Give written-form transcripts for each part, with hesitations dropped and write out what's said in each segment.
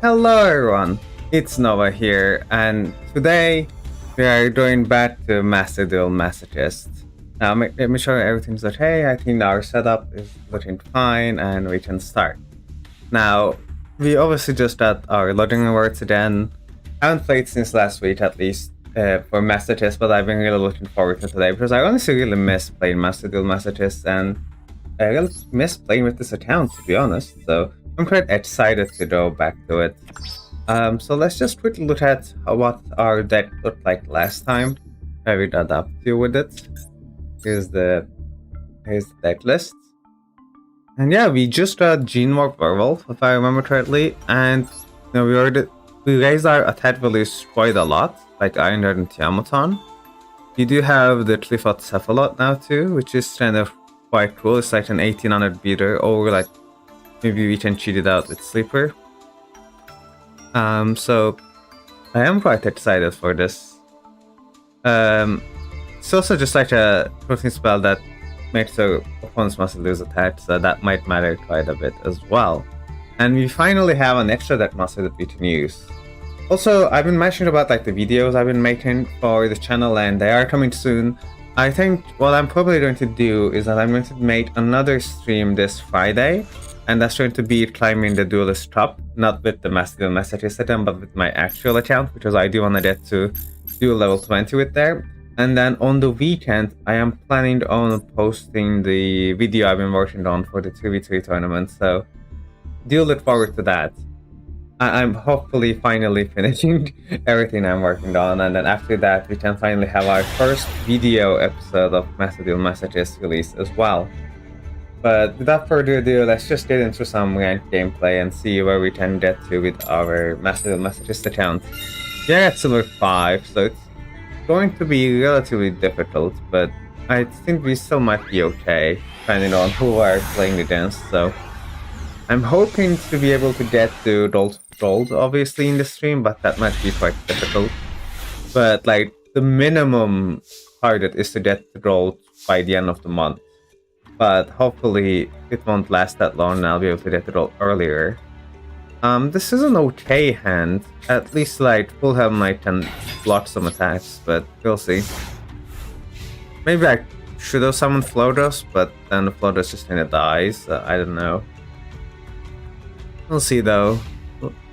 Hello everyone, it's Nova here, and today we are going back to Master Duel Masochist. Now let me show you everything's okay. I think our setup is looking fine and we can start. Now, we obviously just got our loading rewards again. I haven't played since last week at least for Masochist, but I've been really looking forward to today because I honestly really miss playing Master Duel Masochist and I really miss playing with this account, to be honest, so I'm quite excited to go back to it. So let's just quickly look at what our deck looked like last time. Where we got up to with it. Here's the deck list. And yeah, we just got Gene Warp Werewolf, if I remember correctly, and we raised our attack values quite a lot, like Iron Heart and Tiamoton. We do have the Clifford Cephalot now too, which is kind of quite cool. It's like an 1800 beater, or like maybe we can cheat it out with Sleeper. So I am quite excited for this. It's also just like a protein spell that makes the opponents must lose attack, so that might matter quite a bit as well. And we finally have an extra deck master that we can use. Also, I've been mentioning about like the videos I've been making for the channel, and they are coming soon. I think what I'm probably going to do is that I'm going to make another stream this Friday, and that's going to be climbing the Duelist top, not with the Master Duel Masochist account, but with my actual account, because I do want to get to Duel level 20 with there. And then on the weekend, I am planning on posting the video I've been working on for the 2v3 tournament, so do look forward to that. I'm hopefully finally finishing everything I'm working on, and then after that we can finally have our first video episode of Master Duel Masochist released as well. But without further ado, let's just get into some ranked gameplay and see where we can get to with our Master Duel Masochist account. We are at Silver 5, so it's going to be relatively difficult, but I think we still might be okay, depending on who we're playing against, so I'm hoping to be able to get to Gold obviously in the stream, but that might be quite difficult. But like the minimum target is to get to Gold by the end of the month. But hopefully it won't last that long and I'll be able to get to Gold earlier. This is an okay hand. At least like Full Helm Knight can block some attacks, but we'll see. Maybe I should have summoned Flodos, but then the Flodos just kinda dies, so I don't know. We'll see though.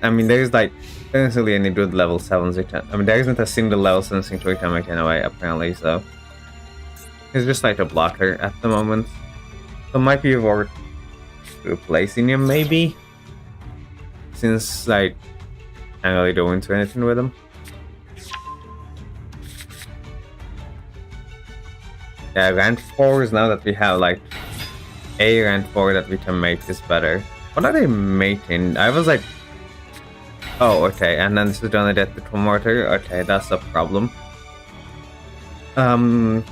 I mean, there isn't really any good level 7s we can. I mean, there isn't a single level 7 thing we can make anyway, apparently, so. He's just like a blocker at the moment. So it might be worth replacing him, maybe? Since, like, I can't really do into anything with him. Yeah, rank 4s now that we have, like, a rank 4 that we can make is better. What are they making? I was like, oh, okay, and then this is gonna get the Mortar. Okay, that's a problem. If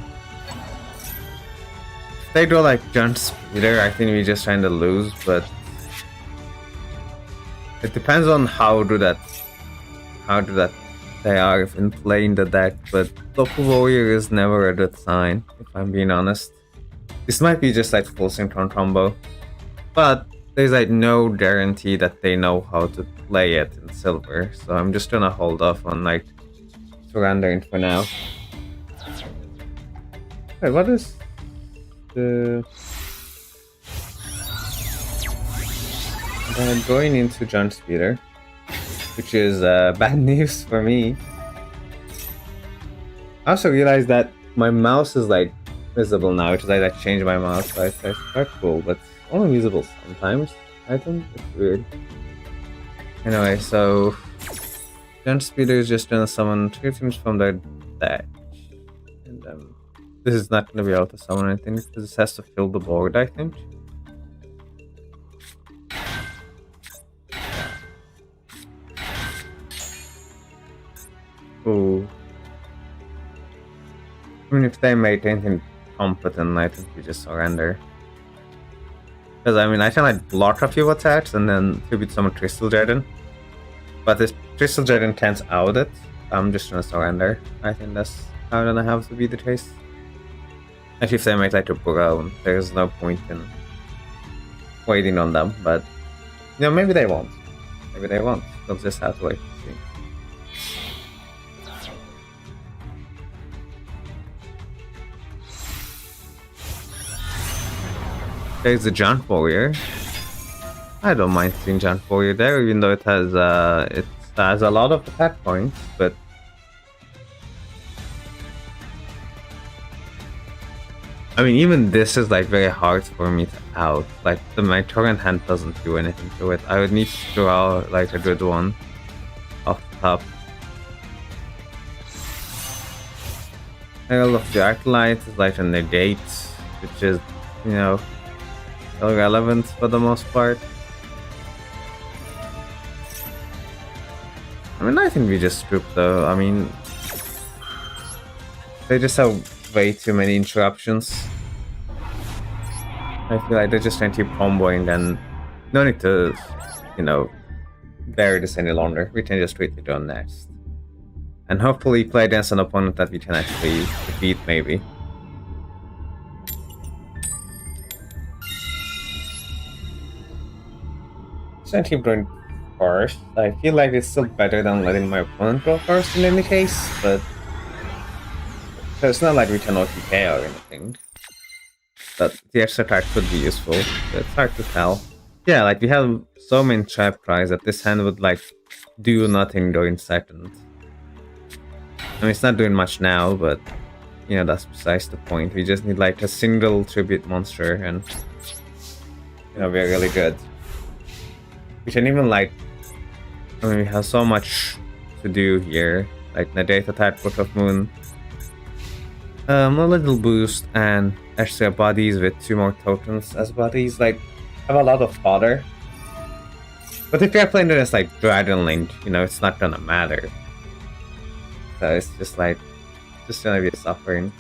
they do like Jump Speeder, I think we just trying to lose, but it depends on how do that they are in playing the deck, but Doppel Warrior is never a good sign, if I'm being honest. This might be just like full synchron combo, but there's like no guarantee that they know how to play it in Silver, so I'm just gonna hold off on like surrendering for now. Wait, what is the... going into Jump Speeder, which is bad news for me. I also realized that my mouse is like visible now, which is like I changed my mouse, so it's quite cool, but it's only visible sometimes. I think it's weird. Anyway, so Jump Speeder is just gonna summon 2 teams from their deck, and this is not gonna be able to summon anything because this has to fill the board, I think. Ooh. I mean, if they make anything competent, I think we just surrender. Because I mean, I can like block a few attacks and then tribute summon Crystal Dragon. But if Crystal Dragon can't out it, I'm just gonna surrender. I think that's how gonna have to be the case. Actually, if they make like a Brown, there's no point in waiting on them, but you know, maybe they won't. Maybe they won't. We'll just have to wait to see. There's a Giant Warrior. I don't mind seeing Giant Warrior there, even though it has a lot of attack points, but I mean, even this is like very hard for me to out. Like my torrent hand doesn't do anything to it. I would need to draw like a good one off the top. Herald of the Arclight is like a negate, which is, you know, irrelevant for the most part. I mean, I think we just scoop though. I mean, they just have way too many interruptions. I feel like they're just trying to keep comboing and no need to, you know, bear this any longer. We can just quickly go next. And hopefully play against an opponent that we can actually defeat, maybe. So I keep going first. I feel like it's still better than letting my opponent go first in any case, but so it's not like we can OTK or anything. But the extra card could be useful, but it's hard to tell. Yeah, like we have so many trap cards that this hand would like do nothing during second. I mean, it's not doing much now, but you know, that's besides the point. We just need like a single tribute monster and, you know, we're really good. We can even like, I mean, we have so much to do here, like negate attack, Book of Moon, a little boost, and extra bodies with 2 more tokens as bodies. Like, have a lot of fodder. But if you're playing against like Dragon Link, you know, it's not gonna matter. So it's just like, just gonna be suffering.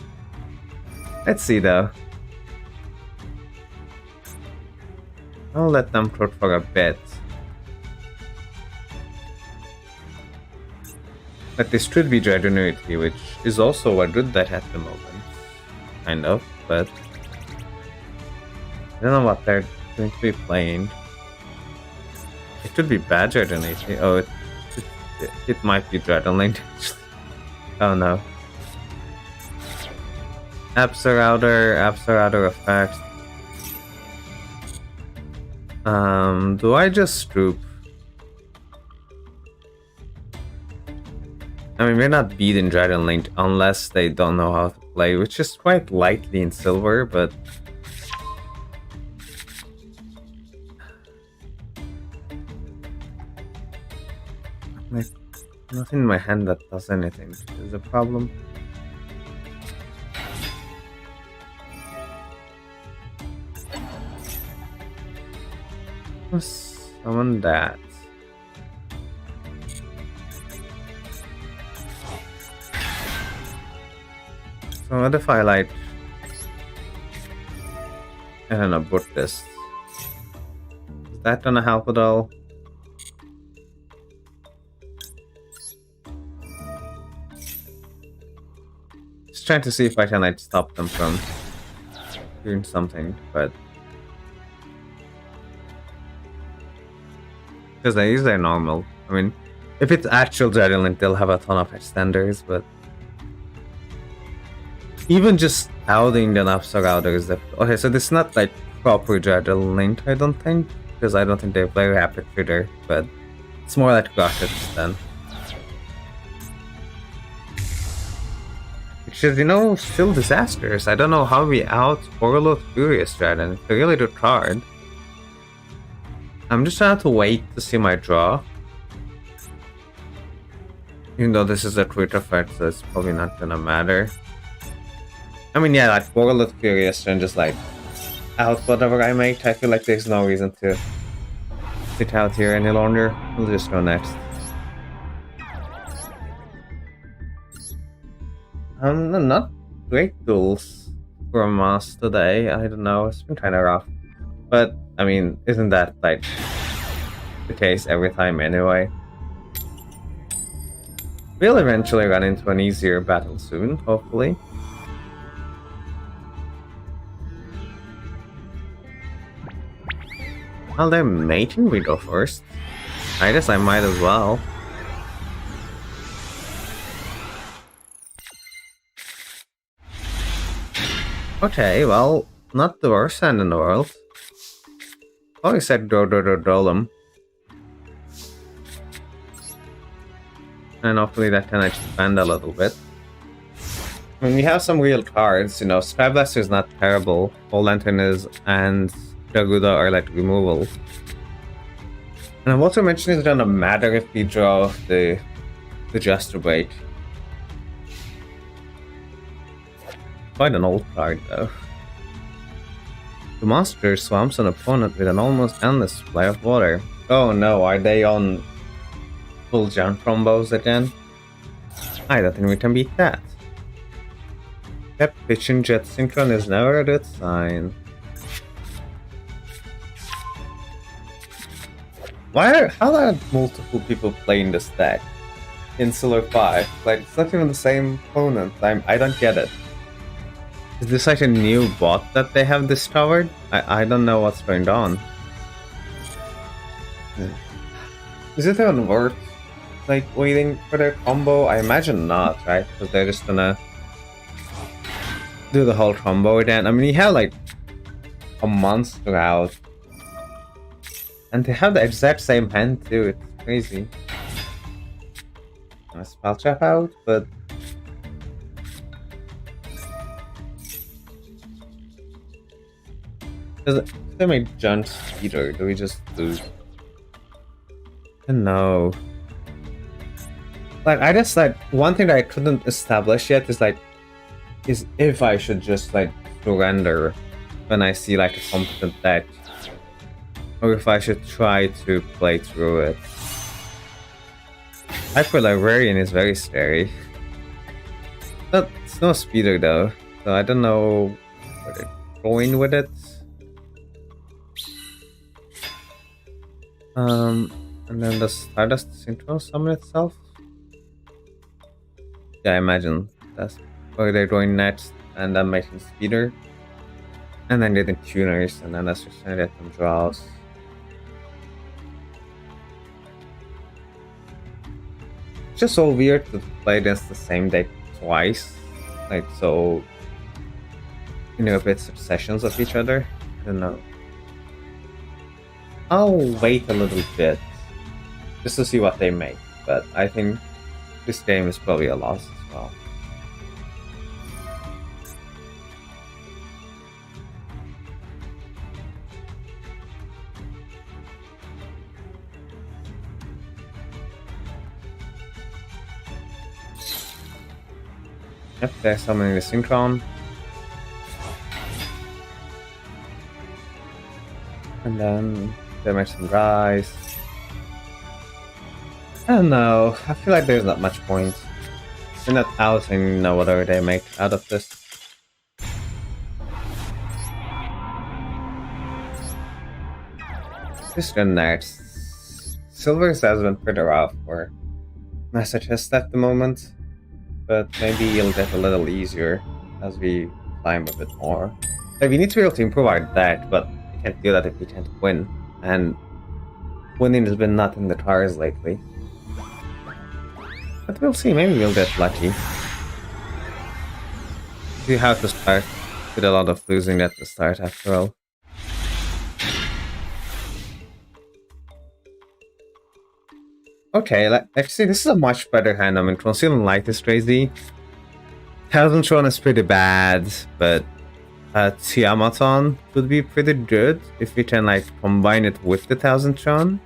Let's see though. I'll let them cook for a bit. But this could be Dragonuity, which is also a good deck at the moment. Kind of, but I don't know what they're going to be playing. It could be bad Dragonuity. Oh, it might be Dragonlink actually. Oh no. Absorouter effect. Do I just scoop? I mean, we're not beating Dragon Link unless they don't know how to play, which is quite likely in silver, but like, nothing in my hand that does anything is a problem. Let's summon that. So what if I like, I don't know, put this? Is that gonna help at all? Just trying to see if I can like stop them from doing something, but because they use their normal. I mean, if it's actual Dragon Link, they'll have a ton of extenders, but even just outing the Absorouter is the... Okay, so this is not like proper Dragon Link, I don't think, because I don't think they play Rapid Shooter, but it's more like Rockets then. Which is, you know, still disastrous. I don't know how we out Overload Furious Dragon. It's a really good card. I'm just trying to wait to see my draw. Even though this is a crit effect, so it's probably not gonna matter. I mean, yeah, like Overload Furious and just like out whatever I make. I feel like there's no reason to sit out here any longer. We'll just go next. Not great duels from us today. I don't know, it's been kind of rough. But, I mean, isn't that like the case every time anyway? We'll eventually run into an easier battle soon, hopefully. While they're mating, we go first. I guess I might as well. Okay, well, not the worst hand in the world. Always said Golem. And hopefully that can expand a little bit. I mean, we have some real cards, you know, Sky Blaster is not terrible, Whole Lantern is, and Jaguda are like removal. And I've also mentioned it doesn't matter if we draw the Jester Break. Quite an old card though. The monster swamps an opponent with an almost endless supply of water. Oh no, are they on full jump combos again? I don't think we can beat that. That pitching jet synchron is never a good sign. How are multiple people playing this deck in Silver 5? Like, it's not even the same opponent. I don't get it. Is this like a new bot that they have discovered? I don't know what's going on. Is it even worth like waiting for their combo? I imagine not, right? Because they're just gonna do the whole combo again. I mean, you have like a monster out, and they have the exact same hand too. It's crazy. A spell trap out, but does they make junk speeder? Do we just lose? No. Like, I just like one thing that I couldn't establish yet is if I should just like surrender when I see like a competent deck, or if I should try to play through it. Hyper Librarian is very scary, but it's no speeder though, so I don't know where they're going with it. And then the Stardust Synchro summon itself. Yeah, I imagine that's where they're going next, and then making speeder, and then getting tuners, and then that's just gonna get them draws. It's just so weird to play against the same deck twice, like so, you know, a bit successions of each other. I don't know. I'll wait a little bit just to see what they make, but I think this game is probably a loss as well. Yep, they're summoning the Synchron. And then they make some guys. I don't know, I feel like there's not much point. They're not out and you know whatever they make out of this. Just go next. Silver's has been pretty rough for Masochist at the moment, but maybe it'll get a little easier as we climb a bit more. Like, we need to be able to improve our deck, but we can't do that if we can't win. And winning has been not in the cards lately. But we'll see, maybe we'll get lucky. We have to start with a lot of losing at the start after all. Okay, actually this is a much better hand. I mean, Concealing Light is crazy. Thousand Tron is pretty bad, but Tiamaton would be pretty good if we can like combine it with the Thousand Tron.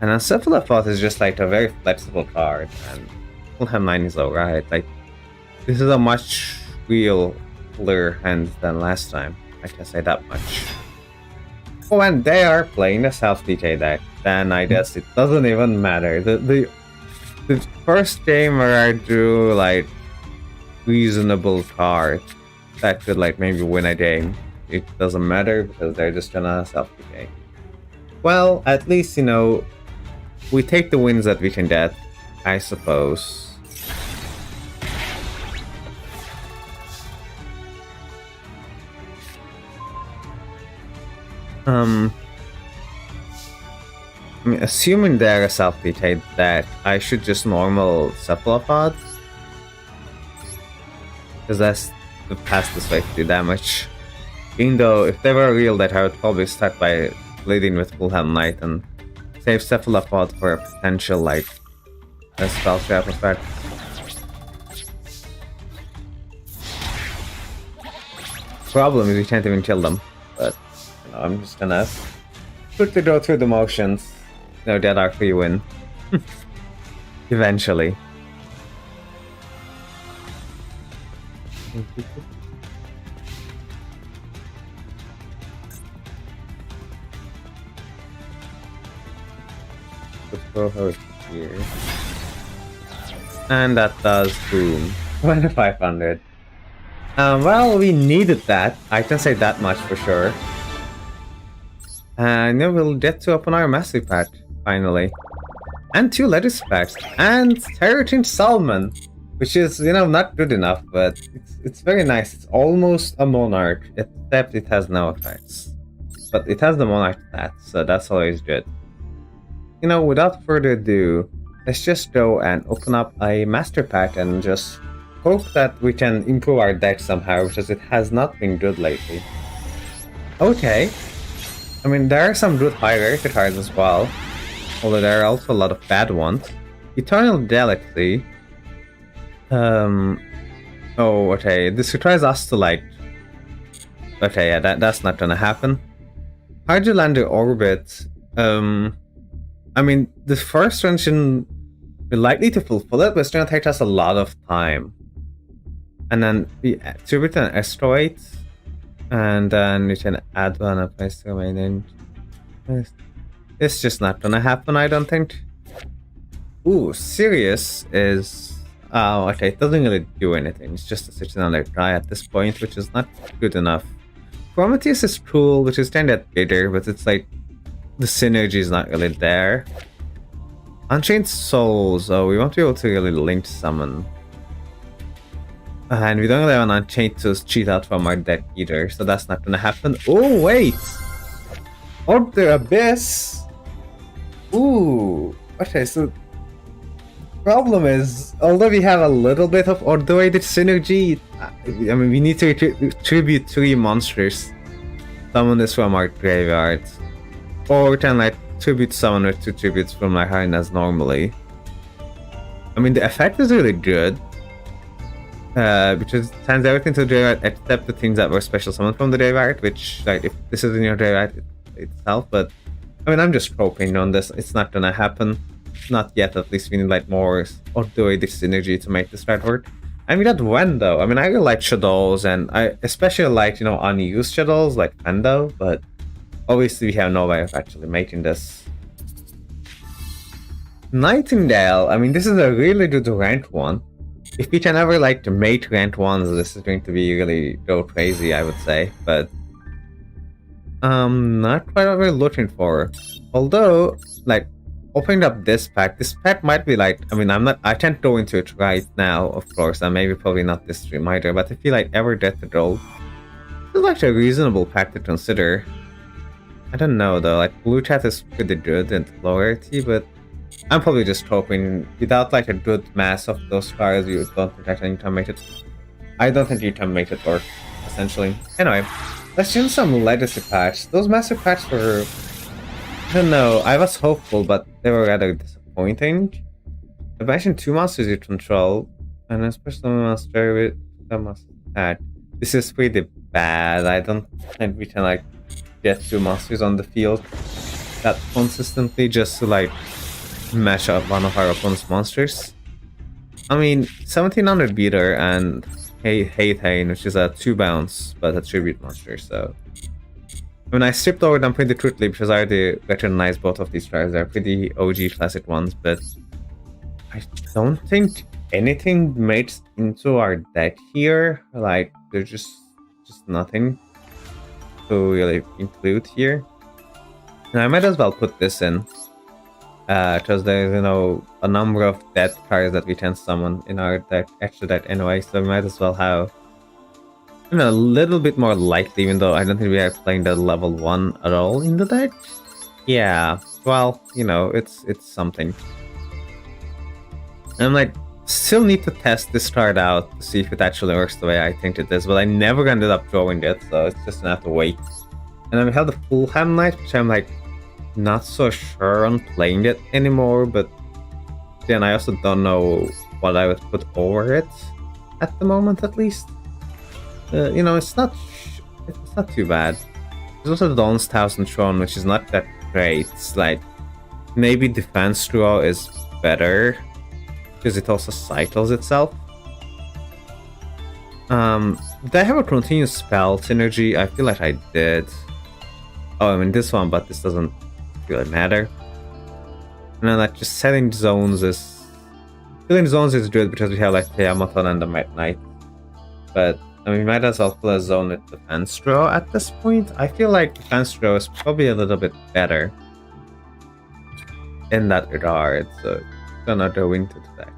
And Encephalopod is just like a very flexible card, and Fulham 9 is alright. Like, this is a much realer hand than last time, I can say that much. Oh, and they are playing a self-DK deck, then I guess it doesn't even matter. The first game where I drew like reasonable card that could like maybe win a game, it doesn't matter because they're just gonna self-DK. Well, at least, you know, we take the wins that we can get, I suppose. I mean, assuming they're a self-retain deck, I should just normal Cephalopod. Because that's the fastest way to do damage. Even though, if they were a real deck, I would probably start by leading with Fullhelm Knight and save Cephalopod for a potential, like, a spell trap effect. Problem is, you can't even kill them. But, you know, I'm just gonna quickly go through the motions. No, Dead Arc you win. Eventually. Let's go over here. And that does boom. 2500. Well, we needed that. I can say that much for sure. And then we'll get to open our massive pack, finally. And 2 lettuce packs. And Terratin Salmon. Which is, you know, not good enough, but it's very nice. It's almost a Monarch, except it has no effects. But it has the Monarch stats, so that's always good. You know, without further ado, let's just go and open up a Master Pack and just hope that we can improve our deck somehow, because it has not been good lately. Okay. I mean, there are some good high rarity cards as well, although there are also a lot of bad ones. Eternal Galaxy. Oh, okay. This requires us to, like... Okay, yeah, that's not gonna happen. Hydrolander Orbit. I mean, the first run shouldn't be likely to fulfill it, but it's gonna take us a lot of time. And then we attribute an asteroid, and then we can add one and place the remaining. It's just not gonna happen, I don't think. Ooh, Sirius is... Oh, okay, it doesn't really do anything. It's just a sitting on their guy at this point, which is not good enough. Prometheus is cool, which is kind of bigger, but it's like... The synergy is not really there. Unchained Souls, oh, we won't be able to really link summon. And we don't really have an Unchained to cheat out from our deck either, so that's not gonna happen. Oh, wait! Orb the Abyss! Ooh! Okay, so... Problem is, although we have a little bit of order-weighted synergy, I mean, we need to tribute 3 monsters. Summon this from our graveyard. Or we can, like, tribute summon with 2 tributes from my hand as normally. I mean, the effect is really good. Because it sends everything to the graveyard except the things that were special summoned from the graveyard, which, like, if this is in your graveyard itself, but... I mean, I'm just hoping on this. It's not gonna happen. Not yet, at least we need, like, more order-weighted synergy to make this card work. And we got Wen, though. I mean, I really like Shadows, and I especially like, you know, unused Shadows, like Fendo, but... Obviously, we have no way of actually making this. Nightingale, I mean, this is a really good rank one. If we can ever, like, mate rank ones, this is going to be really go crazy, I would say. But, not quite what we're looking for. Although, like, opening up this pack might be like, I mean, I can't go into it right now, of course, and maybe probably not this stream either, but if you, like, ever get the gold, this is actually a reasonable pack to consider. I don't know though, like Blue Chat is pretty good and lower T, but I'm probably just hoping without like a good mass of those cards you don't think I can make it. I don't think you can make it work, essentially. Anyway, let's do some legacy packs. Those massive packs were... I don't know, I was hopeful, but they were rather disappointing. I mentioned 2 monsters you control, and especially monster with a must attack. This is pretty bad. I don't think we can like get 2 monsters on the field that consistently just to like match up one of our opponent's monsters. I mean, 1700 beater and Haythane, which is a 2 bounce but a tribute monster, so... I mean, I stripped over them pretty quickly because I already recognized both of these cards. They're pretty OG classic ones, but I don't think anything makes into our deck here. Like, there's just nothing to really include here. And I might as well put this in. Because there's, you know, a number of dead cards that we can summon in our deck, extra deck anyway, so we might as well have, you know, a little bit more likely, even though I don't think we are playing the level 1 at all in the deck. Yeah. well, it's something. I'm like, still need to test this card out to see if it actually works the way I think it is, but I never ended up drawing it, so it's just gonna have to wait. And then we have the Full Hand Knight, which I'm like not so sure on playing it anymore, but then I also don't know what I would put over it at the moment, at least. It's not too bad. There's also the Dawn's Thousand Throne, which is not that great. It's like maybe Defense Draw is better because it also cycles itself. Did I have a continuous spell synergy? I feel like I did. Oh, I mean this one, but this doesn't really matter. And then like just setting zones is good because we have like Teamaton and the Might Knight. But I mean, we might as well play a zone with Defense Draw at this point. I feel like Defense Draw is probably a little bit better in that regard, so gonna go into that.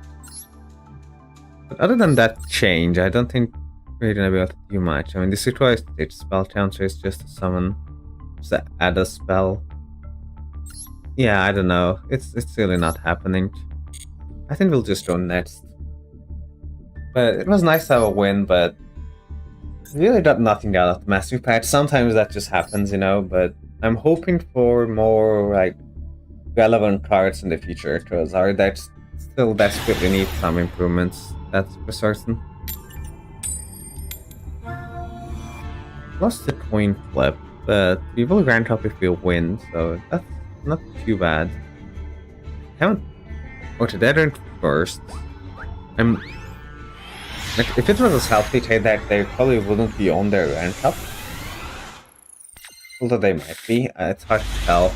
But other than that change, I don't think we're gonna be able to do much. I mean, this requires stage spell counter is just to summon, just to add a spell. Yeah, I don't know. It's really not happening. I think we'll just go next. But it was nice to have a win, but really got nothing out of the Mastery Patch. Sometimes that just happens, but I'm hoping for more like relevant cards in the future, because our decks still desperately need some improvements, that's for certain. Lost the coin flip, but we will rank up if we win, so that's not too bad. Haven't... Okay, they ranked first. Like, if it was a self-decay deck, they probably wouldn't be on their rank up. Although they might be, it's hard to tell.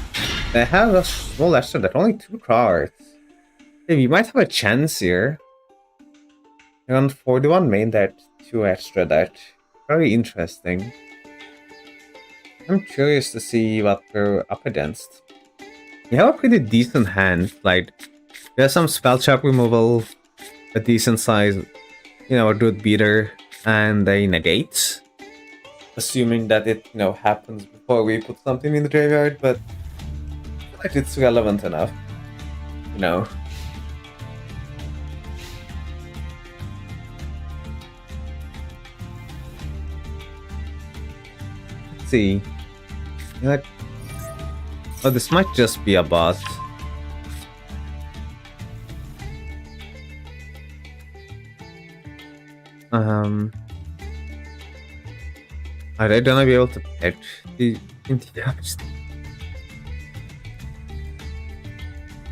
They have a small extra deck, only 2 cards. Hey, we might have a chance here. And on 41 main deck, 2 extra deck. Very interesting. I'm curious to see what we're up against. We have a pretty decent hand, like, there's some spell trap removal, a decent size, a good beater, and a negate. Assuming that it, happens before we put something in the graveyard, but I feel like it's relevant enough, Let's see. Oh, this might just be a boss. Are they gonna be able to pitch the interrupts?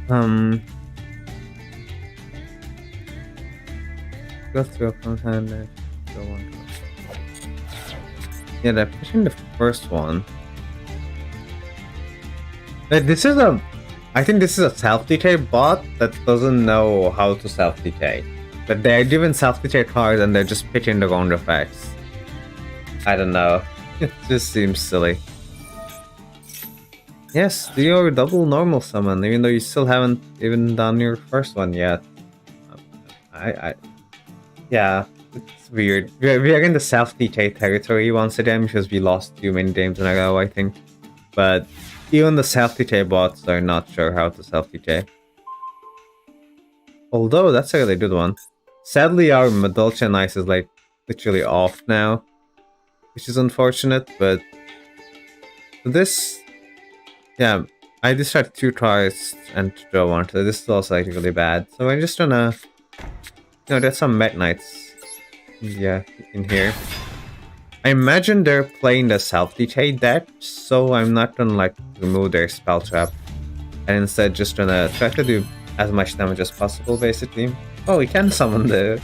Go through a content. Yeah, they're pushing the first one. But I think this is a self-decay bot that doesn't know how to self-decay. But they're given self-decay cards and they're just picking the wrong effects. I don't know. It just seems silly. Yes, do your double normal summon, even though you still haven't even done your first one yet. Yeah, it's weird. We are in the self-decay territory once again because we lost 2 many games in a row, I think. But even the self-decay bots are not sure how to self-decay. Although, that's a really good one. Sadly, our Dolce and Ice is like literally off now, which is unfortunate, but this, yeah, I discard 2 cards and draw 1, so this is also like really bad. So I'm just gonna, there's some Met Knights, yeah, in here. I imagine they're playing the self-decay deck, so I'm not gonna like remove their spell trap, and instead just gonna try to do as much damage as possible, basically. Oh, we can summon the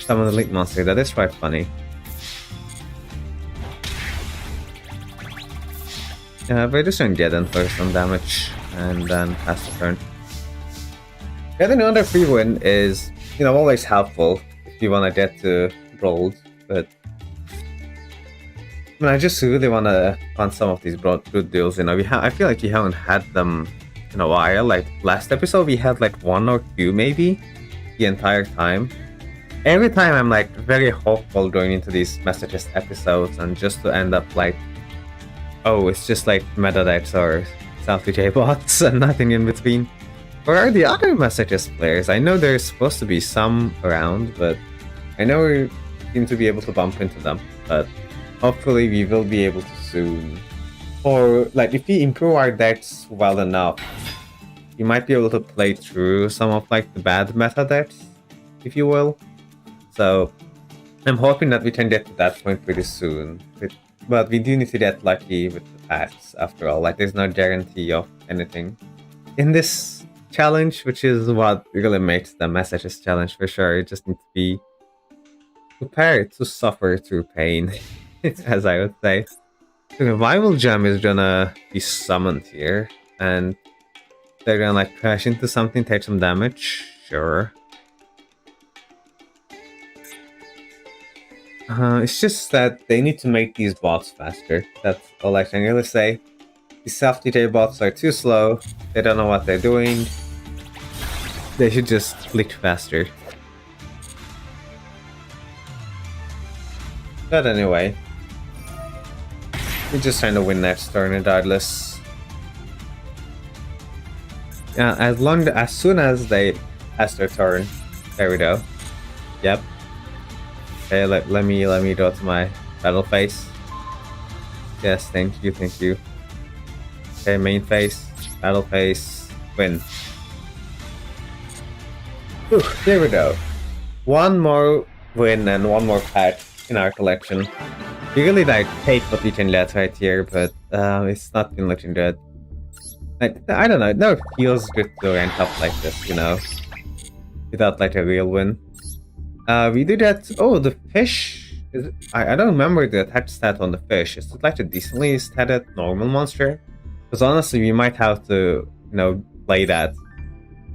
Link Monster. That is quite funny. Yeah, we're just gonna get in for some damage and then pass the turn. Getting another free win is, always helpful if you want to get to gold, but I mean, I just really want to find some of these good deals. I feel like we haven't had them in a while. Like last episode, we had like 1 or 2 maybe the entire time. Every time I'm like very hopeful going into these Masochist episodes, and just to end up like, oh, it's just like meta decks or Southie J bots and nothing in between. Where are the other Masochist players? I know there's supposed to be some around, but I know we seem to be able to bump into them. But hopefully we will be able to soon. Or, like, if we improve our decks well enough, we might be able to play through some of, like, the bad meta decks, if you will. So, I'm hoping that we can get to that point pretty soon. But we do need to get lucky with the packs, after all. Like, there's no guarantee of anything in this challenge, which is what really makes the Masochist challenge for sure. You just need to be prepared to suffer through pain, as I would say. The Revival Gem is gonna be summoned here, and they're gonna like crash into something, take some damage. Sure. It's just that they need to make these bots faster. That's all I can really say. These self-DJ bots are too slow. They don't know what they're doing. They should just click faster. But anyway, we're just trying to win next turn regardless. Yeah, as soon as they pass their turn, there we go. Yep. Okay, let me go to my battle phase. Yes, thank you. Okay, main phase, battle phase, win. Whew, there we go. One more win and one more pack in our collection. We really like hate what we can get right here, but it's not been looking good. Like, I don't know, it never feels good to rank up like this, you know, without like a real win. We do that. Oh, the fish. I don't remember the attack stat on the fish. Is it like a decently statted normal monster? Because honestly, we might have to, you know, play that.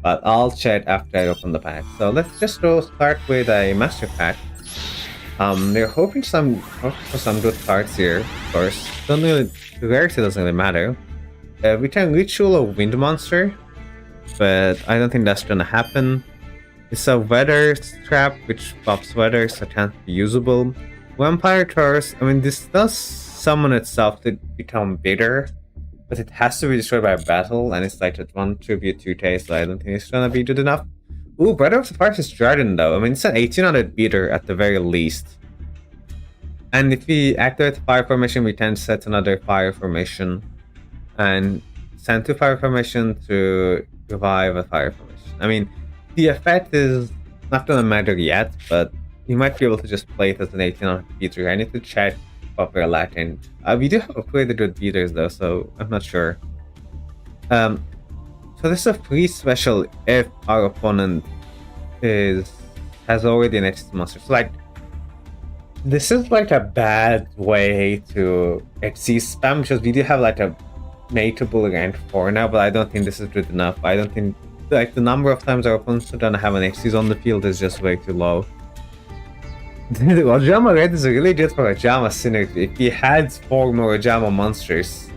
But I'll check after I open the pack. So let's just start with a master pack. They're hoping for some good cards here, of course. The rarity doesn't really matter. We can ritual a wind monster, but I don't think that's gonna happen. It's a weather trap which pops weather, so it can't be usable. Vampire Taurus, I mean, this does summon itself to become bitter, but it has to be destroyed by a battle, and it's like at 1 tribute 2k, so I don't think it's gonna be good enough. Ooh, Brother of the Forest Dragon though. I mean, it's an 1800 beater at the very least. And if we activate fire formation, we can set another fire formation and send 2 fire formation to revive a fire formation. I mean, the effect is not gonna matter yet, but you might be able to just play it as an 1800 beater. I need to check what we're lacking. We do have pretty good beaters though, so I'm not sure. So this is a free special if our opponent has already an XT monster. So like, this is like a bad way to XC spam, because we do have like a mateable rank 4 now, but I don't think this is good enough. I don't think, like, the number of times our opponents are gonna have an XCs on the field is just way too low. Ojama Red is really good for Ojama synergy. If he had 4 more Ojama monsters,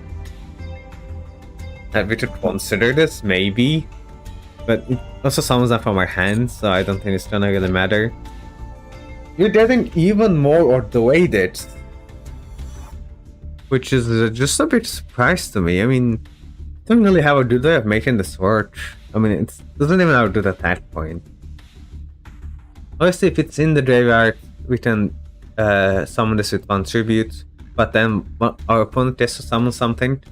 we should consider this, maybe. But it also summons them from our hands, so I don't think it's gonna really matter. You're getting even more Ordoaded, which is just a bit surprise to me. I mean, I don't really have a good way of making this work. I mean, it doesn't even have a good attack point. Obviously, if it's in the graveyard, we can summon this with 1 tribute, but then our opponent gets to summon something.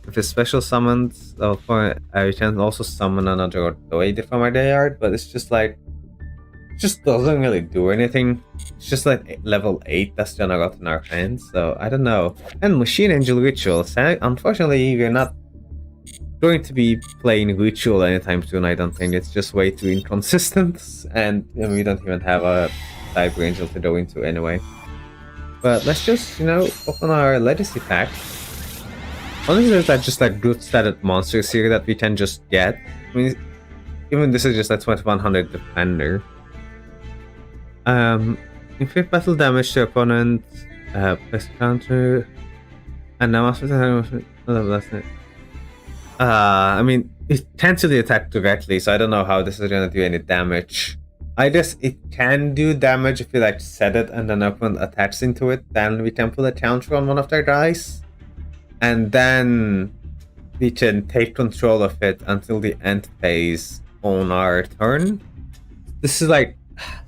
If it's special summons, we can also summon another Ordoade from our graveyard, but it's just like, it just doesn't really do anything. It's just like level 8 that's gonna rot in our hands, so I don't know. And Machine Angel Ritual, unfortunately we're not going to be playing Ritual anytime soon, I don't think. It's just way too inconsistent, and we don't even have a Cyber Angel to go into anyway. But let's just, you know, open our Legacy pack. Honestly, there's like just like good stated monsters here that we can just get. I mean, even this is just a 2100 defender. Inflict battle damage to opponent, place counter, and now I mean, it tends to attack directly, so I don't know how this is gonna do any damage. I guess it can do damage if we like set it and then opponent attacks into it, then we can put a counter on one of their guys. And then we can take control of it until the end phase on our turn. This is like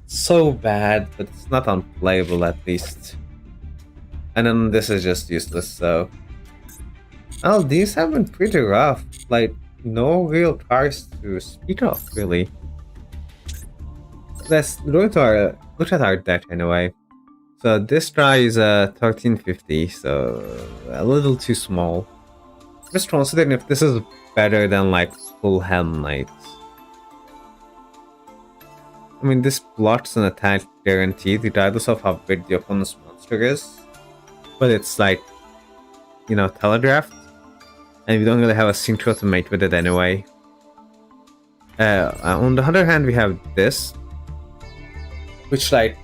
so bad, but it's not unplayable at least. And then this is just useless, so... Oh, these have been pretty rough. Like, no real cards to speak of, really. Let's look at our deck anyway. So this try is 1350, so a little too small. Just considering if this is better than like full hand knight. I mean, this blocks an attack guaranteed regardless of how big the opponent's monster is. But it's like, you know, telegraphed. And we don't really have a synchro to mate with it anyway. On the other hand, we have this. Which, like,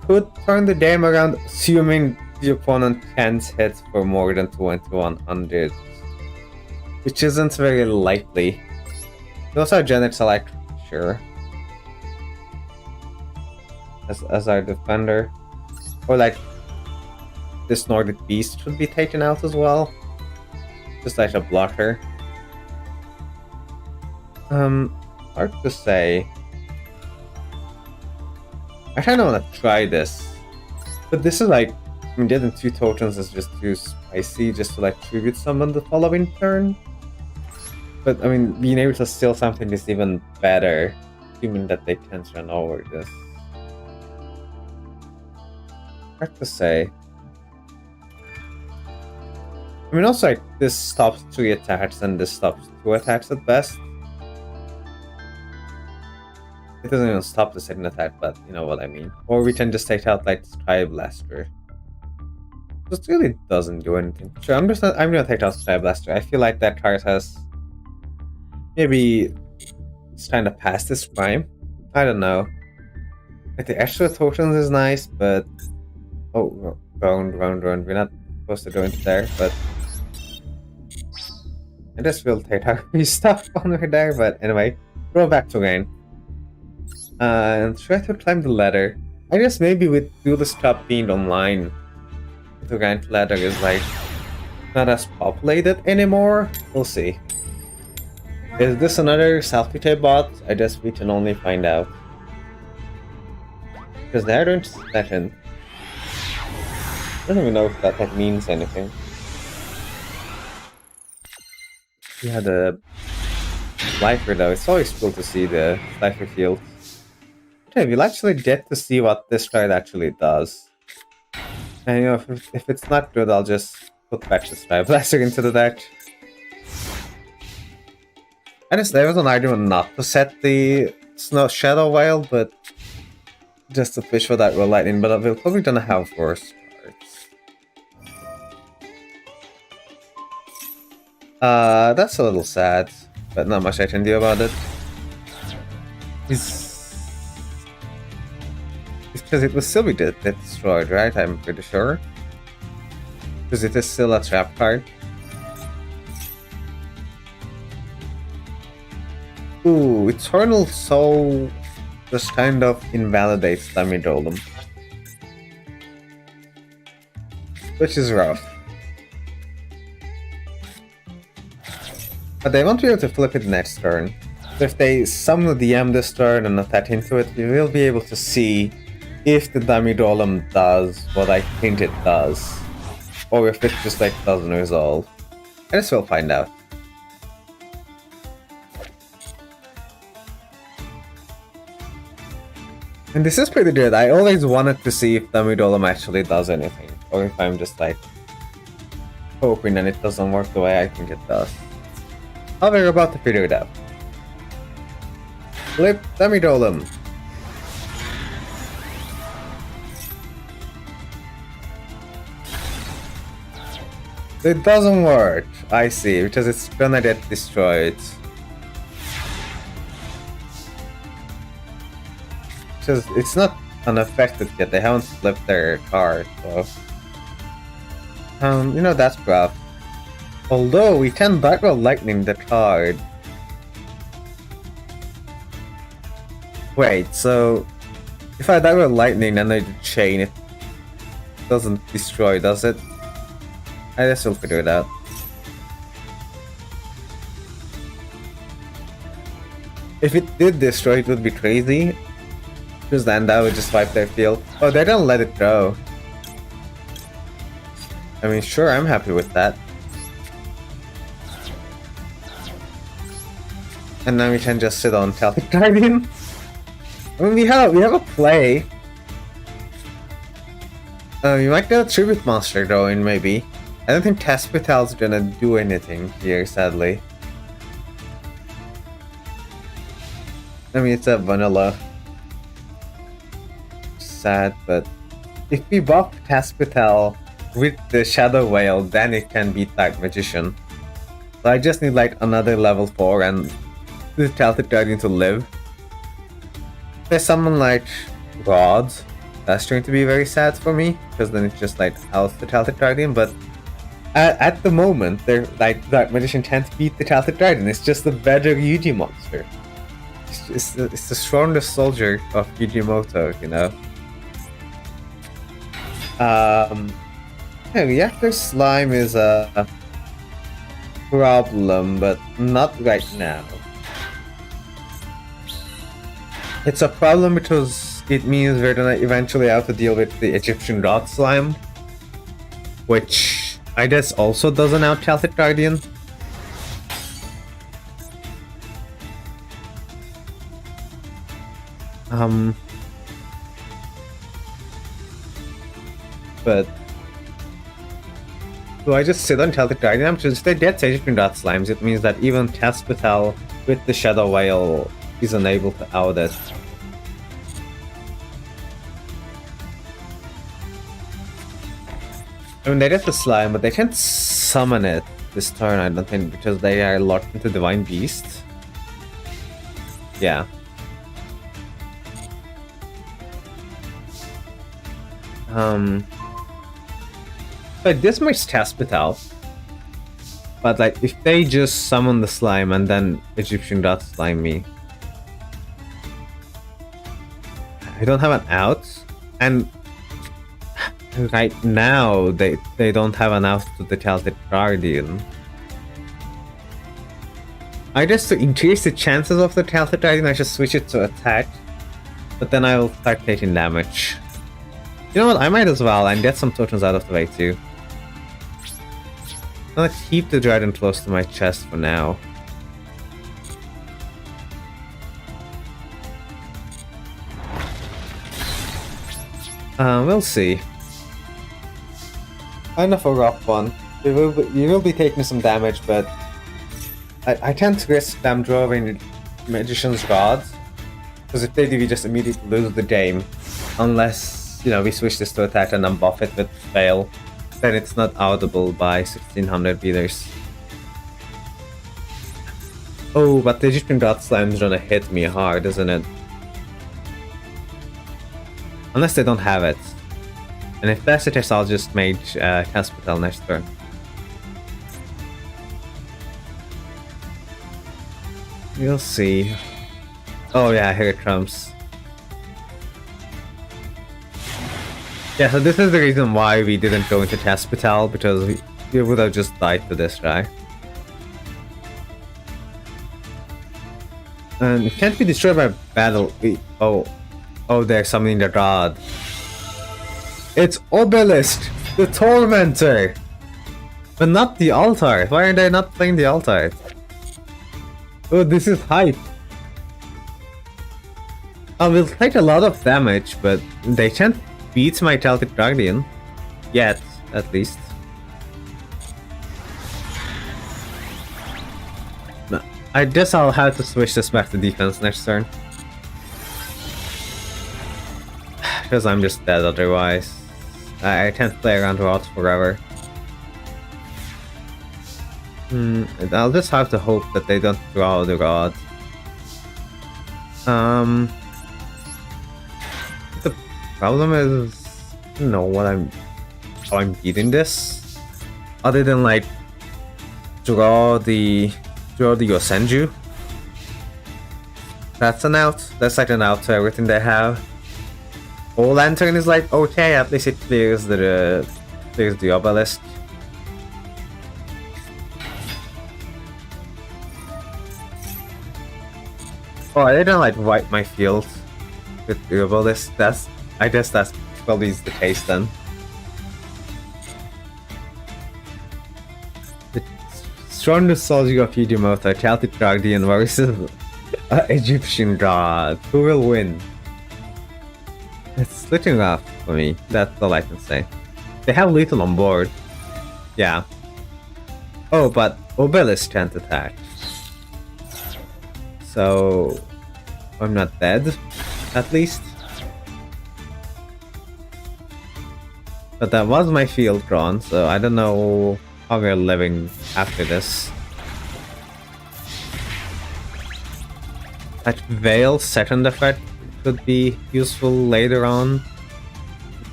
could turn the game around, assuming the opponent can't hit for more than 2100. Which isn't very likely. Those are Janet select, sure. As our defender. Or, like, this Nordic Beast should be taken out as well. Just like a blocker. Hard to say. I kinda wanna try this. But this is like, I mean, getting 2 tokens is just too spicy just to like tribute summon the following turn. But I mean, being able to steal something is even better, assuming that they can't run over this. Hard to say. I mean, also, like, this stops 3 attacks and this stops 2 attacks at best. It doesn't even stop the second attack, but you know what I mean. Or we can just take out, like, Sky Blaster. This really doesn't do anything. Sure, I'm gonna take out Sky Blaster. I feel like that card has... Maybe... It's kinda past its prime. I don't know. Like, the extra tokens is nice, but... Oh, round. We're not supposed to go into there, but... I just will take out stuff on there, but anyway. Go back to game. And try to climb the ladder. I guess maybe with Duelist Cup being online, the ranked ladder is like not as populated anymore. We'll see. Is this another self-retay bot? I guess we can only find out. Because they're doing second. I don't even know if that means anything. Yeah, the Lifer though, it's always cool to see the Lifer field. Okay, we'll actually get to see what this card actually does. And you know, if it's not good, I'll just put back the Sky Blaster into the deck. I guess there was an argument not to set the Snow Shadow Wild, but just to fish for that Roll Lightning, but we're probably gonna have worse cards. That's a little sad, but not much I can do about it. Because it will still be destroyed, right? I'm pretty sure. Because it is still a trap card. Ooh, Eternal Soul just kind of invalidates Dummy Golem. Which is rough. But they won't be able to flip it next turn. So if they summon the DM this turn and attack into it, we will be able to see if the Dummy Golem does what I think it does. Or if it just like doesn't resolve. I guess we'll find out. And this is pretty good. I always wanted to see if Dummy Golem actually does anything. Or if I'm just like hoping and it doesn't work the way I think it does. Oh, we're about to figure it out. Flip Dummy Golem. It doesn't work. I see, because it's gonna get destroyed. Because it's not unaffected yet. They haven't flipped their card, so you know, that's rough. Although we can Dark Lightning the card. Wait, so if I Dark Lightning and I chain, it doesn't destroy, does it? I guess we'll figure it out. If it did destroy, it would be crazy. Because then that would just wipe their field. Oh, they don't let it go. I mean, sure, I'm happy with that. And now we can just sit on Celtic Guardian. I mean, we have a play. We might get a Tribute Monster going, maybe. I don't think Tespitel's gonna do anything here, sadly. I mean, it's a vanilla. Sad, but if we buff Tespitel with the Shadow Whale, then it can beat Dark Magician. So I just need like another level 4 and the Celtic Guardian to live. If there's someone like Rod, that's going to be very sad for me, because then it just like outs the Celtic Guardian, but at the moment, they're like Dark Magician can't beat the Celtic Guardian, it's just a better Yugioh monster. It's the strongest soldier of Yugioh, you know? Yeah, Reactor Slime is a problem, but not right now. It's a problem because it means we're gonna eventually have to deal with the Egyptian God Slime, which I guess also doesn't out Celtic Guardian. But so I just sit on Celtic Guardian because if they get Egyptian God Slimes, it means that even Tespitel with the Shadow Whale is unable to out it. I mean, they get the slime, but they can't summon it this turn, I don't think, because they are locked into Divine Beast. Yeah. But this might Tespitel. But like, if they just summon the slime and then Egyptian God Slime me, I don't have an out, and right now they don't have an out to the Celtic Guardian. I guess to increase the chances of the Celtic Guardian, I should switch it to attack, but then I will start taking damage. You know what? I might as well and get some tokens out of the way too. I'm gonna keep the dragon close to my chest for now. We'll see. Kind of a rough one. You will be taking some damage, but I can't risk them drawing Magician's Gods, because if they do, we just immediately lose the game. Unless, you know, we switch this to attack and then buff it with fail. Then it's not audible by 1600 beaters. Oh, but the Egyptian God Slime's gonna hit me hard, isn't it? Unless they don't have it. And if that's the case, I'll just mage Tespitel next turn. You'll see. Oh yeah, here it comes. Yeah, so this is the reason why we didn't go into Tespitel, because we would have just died to this guy. And it can't be destroyed by battle. Oh, they're summoning the god. It's Obelisk, the Tormentor! But not the altar. Why are they not playing the altar? Oh, this is hype. We'll take a lot of damage, but they can't beat my Celtic Guardian. Yet, at least. No, I guess I'll have to switch this back to defense next turn. Because I'm just dead otherwise. I can't play around rods forever. I'll just have to hope that they don't draw the rod. The problem is, I don't know how I'm beating this, other than like draw the Yosenju. That's an out. That's like an out to everything they have. O Lantern is like okay, at least it clears the obelisk. Oh, I didn't like wipe my field with doable this. I guess that's probably the case then. The strongest soldier of Yugioh Master, Celtic Guardian versus Egyptian God. Who will win? It's splitting off for me. That's all I can say. They have lethal on board. Yeah. Oh, but Obelisk can't attack. So I'm not dead, at least. But that was my field drawn, so I don't know how we're living after this. That Veil second effect could be useful later on,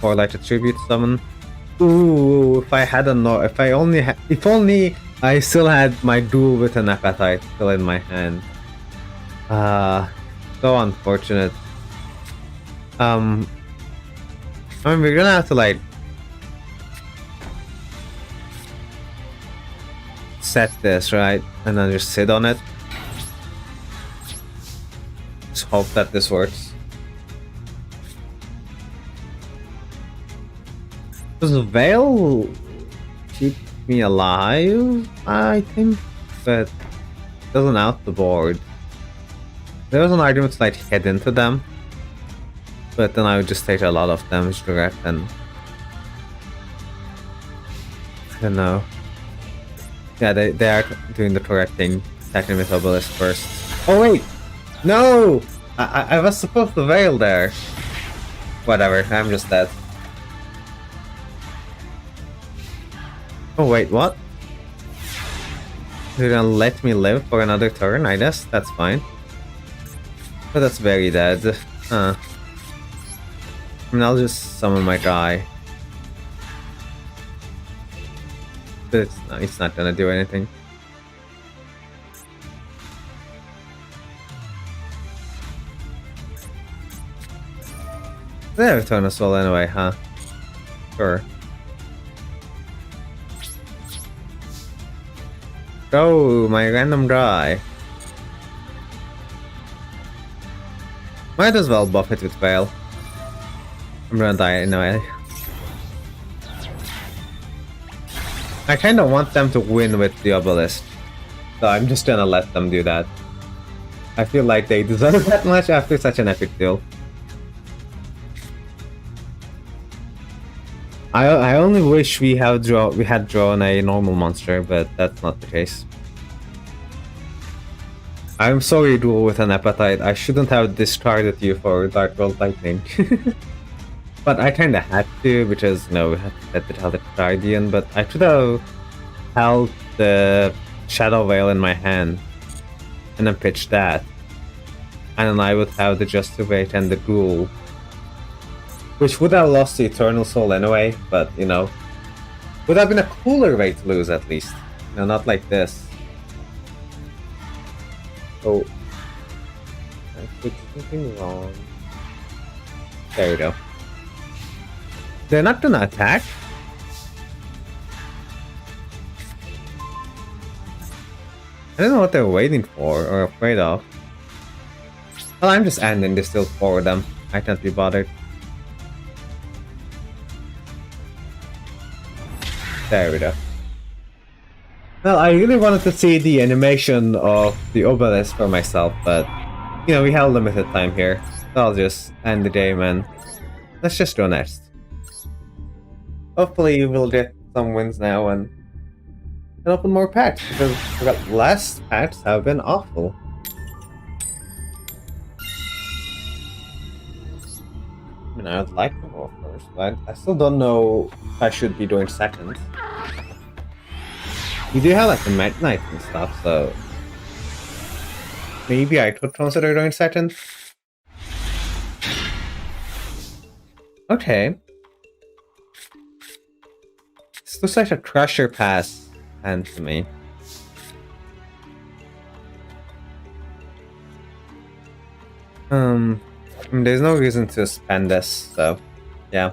or like a tribute summon. Ooh, if I had if only I still had my duel with an appetite still in my hand. So unfortunate. I mean, we're gonna have to like set this, right? And then just sit on it. Just hope that this works. Does Veil keep me alive? I think, but it doesn't out the board. There was an argument to like head into them, but then I would just take a lot of damage direct and I don't know. Yeah, they are doing the correct thing, attacking with Obelisk first. Oh wait! No! I was supposed to Veil there. Whatever, I'm just dead. Oh wait, what? You're gonna let me live for another turn, I guess? That's fine. But that's very dead. Huh. I mean, I'll just summon my guy. But it's not gonna do anything. They have Return of Soul anyway, huh? Sure. Go, my random guy. Might as well buff it with Veil. I'm gonna die anyway. I kinda want them to win with the Obelisk, so I'm just gonna let them do that. I feel like they deserve that much after such an epic duel. I only wish we had drawn a normal monster, but that's not the case. I'm sorry, duel with an appetite. I shouldn't have discarded you for Dark World Lightning. But I kinda had to, because, you know, we had to set the Celtic Guardian, but I should have held the Shadow Veil in my hand and then pitched that. And then I would have the Justivate and the Ghoul, which would have lost the Eternal Soul anyway, but, you know, would have been a cooler way to lose at least. You know, not like this. Oh. I did something wrong. There we go. They're not gonna attack? I don't know what they're waiting for or afraid of. Well, I'm just ending this still for them. I can't be bothered. There we go. Well, I really wanted to see the animation of the Obelisk for myself, but, you know, we have limited time here. So I'll just end the game and let's just go next. Hopefully we'll get some wins now and open more packs, because the last packs have been awful. I mean, I'd like to go first, but I still don't know if I should be doing second. You do have like the Meta Knight and stuff, so maybe I could consider doing second. Okay. This looks like a Crusher Pass hand to me. I mean, there's no reason to spend this, so yeah.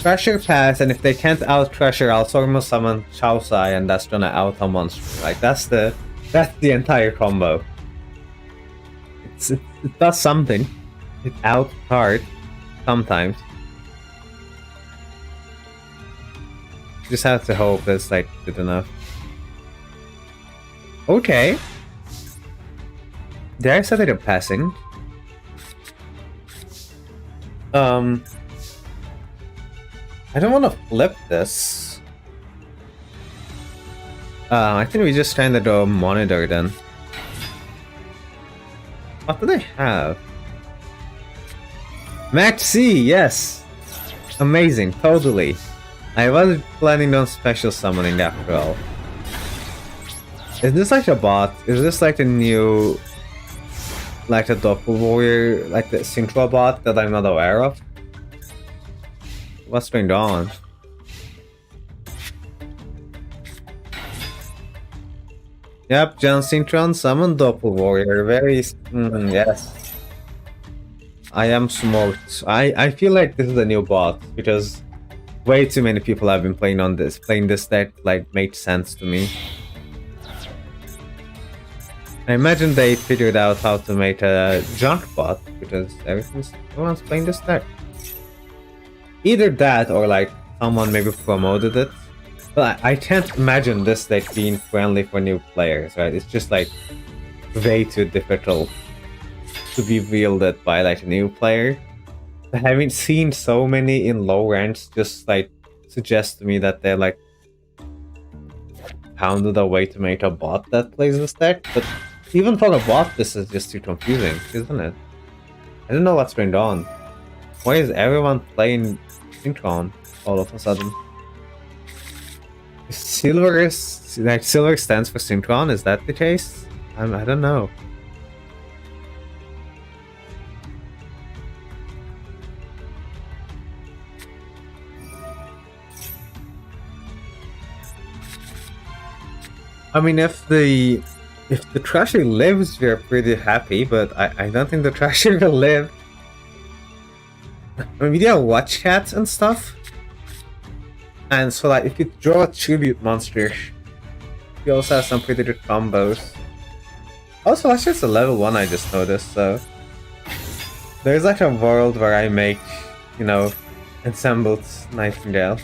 Crusher Pass, and if they can't out Crusher, I'll Sormo summon Chaosai, and that's gonna out a monster. Like that's the entire combo. it does something. It out hard sometimes. Just have to hope that's like good enough. Okay. Did I set it a passing? I don't want to flip this. I think we just kind of do monitor then. What do they have? Max C, yes! Amazing, totally. I was planning on special summoning after all. Is this like a bot? Is this like a new... like a Doppel Warrior, like the Synchro bot that I'm not aware of? What's going on? Yep, John Syntron summon Doppel Warrior. Very... yes. I am smoked. I feel like this is a new bot, because way too many people have been playing on this. Playing this deck, like, made sense to me. I imagine they figured out how to make a junk bot, because everyone's playing this deck. Either that, or like, someone maybe promoted it. But I can't imagine this deck being friendly for new players, right? It's just like way too difficult to be wielded by like a new player. Having seen so many in low ranks just like suggests to me that they're like pounded a way to make a bot that plays this deck. But even for a bot, this is just too confusing, isn't it? I don't know what's going on. Why is everyone playing Synchron all of a sudden? Silver stands for Synchron, is that the case? I don't know. I mean, if the Trasher lives, we're pretty happy, but I don't think the Trasher will live. I mean, we do watch cats and stuff. And so like, if you draw a tribute monster, you also have some pretty good combos. Also, that's just a level 1 I just noticed, so... There's like a world where I make, you know, ensembled Nightingale.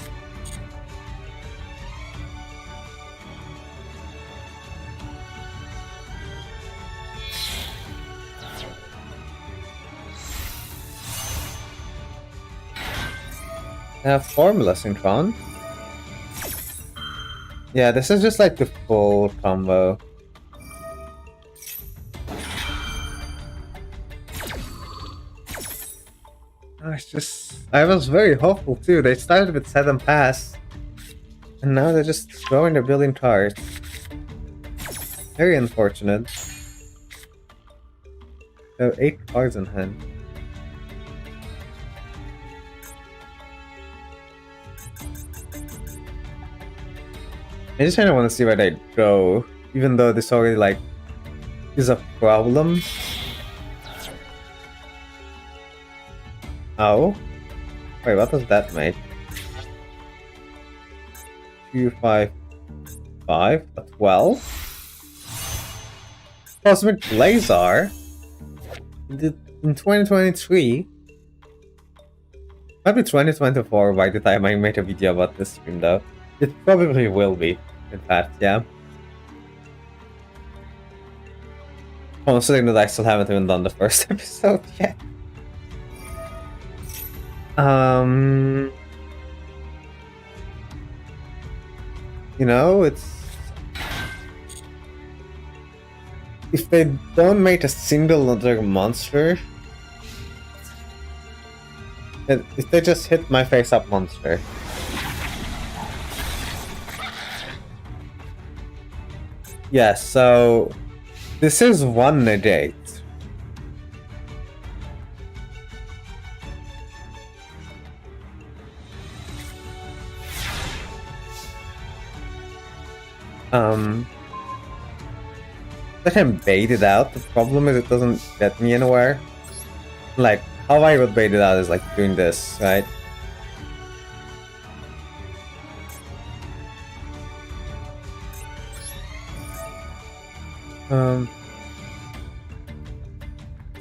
I have Formula Synchron. Yeah, this is just like the full combo. It's just... I was very hopeful too. They started with 7 pass. And now they're just throwing a billion cards. Very unfortunate. So 8 cards in hand. I just kind of want to see where they go, even though this already like is a problem. Oh, wait, what does that make? 2, 5, 5, 12. Cosmic Blazar in 2023. Might be 2024 by the time I make a video about this stream, though. It probably will be. In fact, yeah. Considering that I still haven't even done the first episode yet. You know, it's... If they don't make a single other monster... If they just hit my face-up monster... Yeah, so this is 1 negate. I can bait it out. The problem is it doesn't get me anywhere. Like, how I would bait it out is like doing this, right?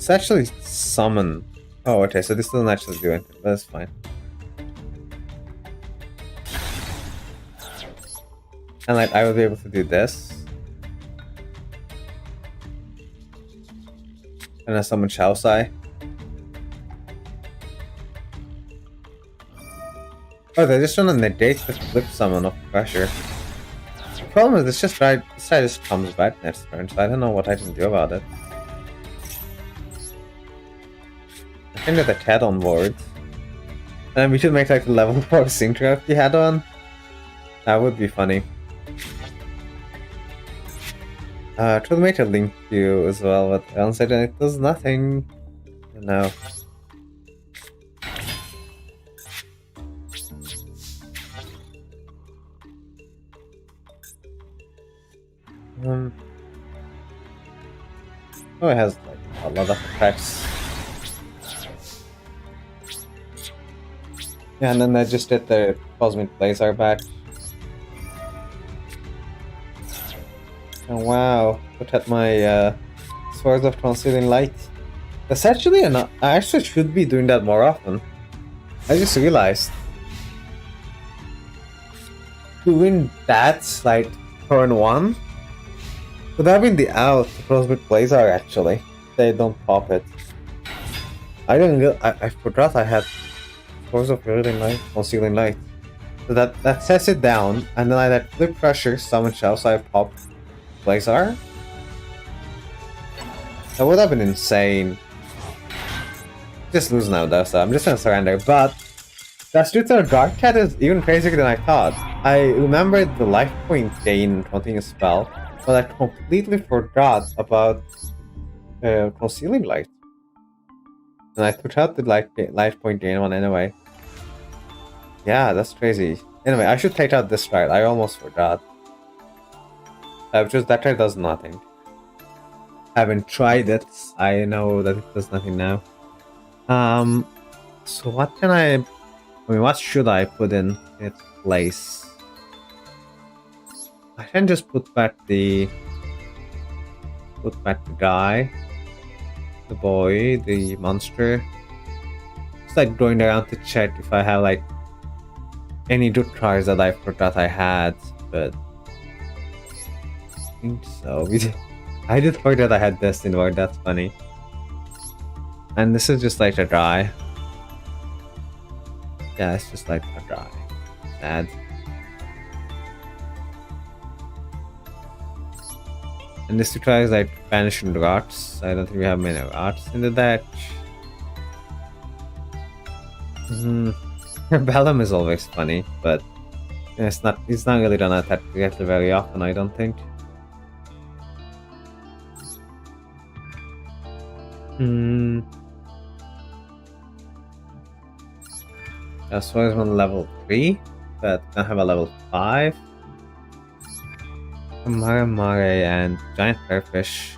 This actually summon. Oh, okay, so this doesn't actually do anything, but that's fine. And like, I will be able to do this. And I summon Shaosai. Oh, they're just trying to negate the flip summon of pressure. The problem is this guy just comes back next turn, so I don't know what I can do about it. I think that the cat on board. And we should make like the level 4 Synchro if you had on. That would be funny. Try to make a link queue as well, but once again it does nothing. No. Oh, it has like a lot of effects. Yeah, and then I just did the Cosmic Blazar back. Oh wow, look at my Swords of Concealing Light. That's actually I actually should be doing that more often. I just realized. Doing that, like, turn 1 would have been the out the Cosmic Blazar actually. They don't pop it. I forgot I had Swords of Concealing Light. So that sets it down, and then I let Flip Pressure, Summon Shaosai, pop Blazar. That would have been insane. Just lose now though, so I'm just gonna surrender. But that Shooter Guard Cat is even crazier than I thought. I remembered the life point gain continuous spell, but I completely forgot about Concealing Light. And I took out the life point gain one anyway. Yeah, that's crazy. Anyway, I should take out this card. I almost forgot. Just that card does nothing. I haven't tried it. I know that it does nothing now. So what can I mean, what should I put in its place? I can just put back the guy, the boy, the monster. It's like going around to check if I have like any good cards that I forgot I had, but I think so. I did forget I had Destined Ward, that's funny. And this is just like a guy. Yeah, it's just like a guy. Sad. And this to try is like Vanishing Rocks. I don't think we have many rocks in the deck. Bellum is always funny, but it's not really done attack directly very often, I don't think. As far as one level 3, but I have a level 5. Mare and Giant Bearfish.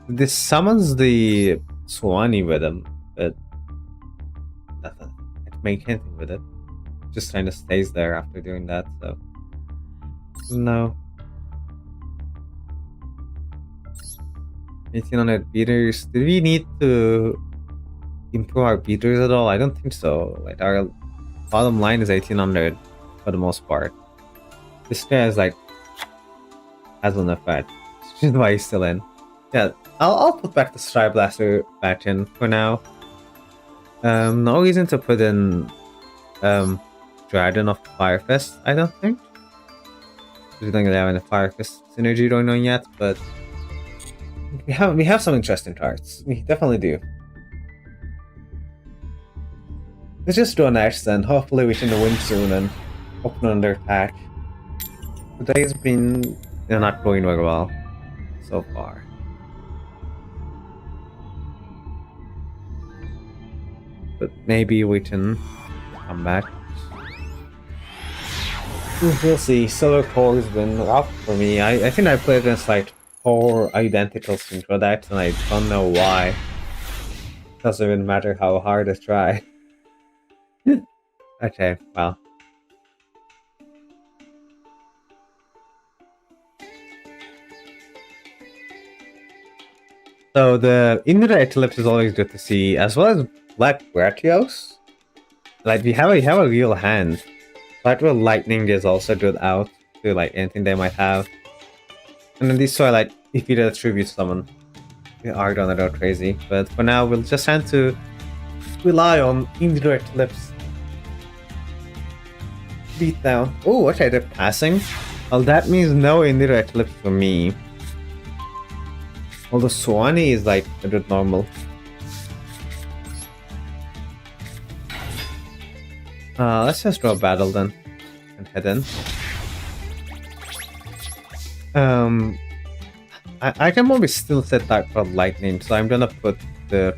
This summons the Swanee with him, but nothing. I can't make anything with it. It just kind of stays there after doing that, so no. 1800 beaters. Do we need to improve our beaters at all? I don't think so. Like, our bottom line is 1800 for the most part. This guy is like has an effect, which is why he's still in. Yeah, I'll put back the Strike Blaster back in for now. No reason to put in Dragon of Firefist, I don't think. We don't really have any Firefist synergy going on yet, but we have some interesting cards. We definitely do. Let's just do next, and hopefully we can win soon and open another pack. Today's been not going very well so far. But maybe we can come back. We'll see. Silver Core has been rough for me. I think I played against like 4 identical Synchro decks, and I don't know why. Doesn't even matter how hard I try. Okay, well. So the Indra Eclipse is always good to see, as well as Black Gratios. Like we have a real hand. Lateral Lightning is also good out to like anything they might have. And then these two are like, if you did a tribute summon, we are gonna go crazy. But for now, we'll just have to rely on Indra Eclipse. Beat down. Oh, okay, they're passing. Well, that means no Indra Eclipse for me. Although Swanee is like a bit normal. Let's just draw a battle then and head in. I can probably still set that for lightning, so I'm gonna put the.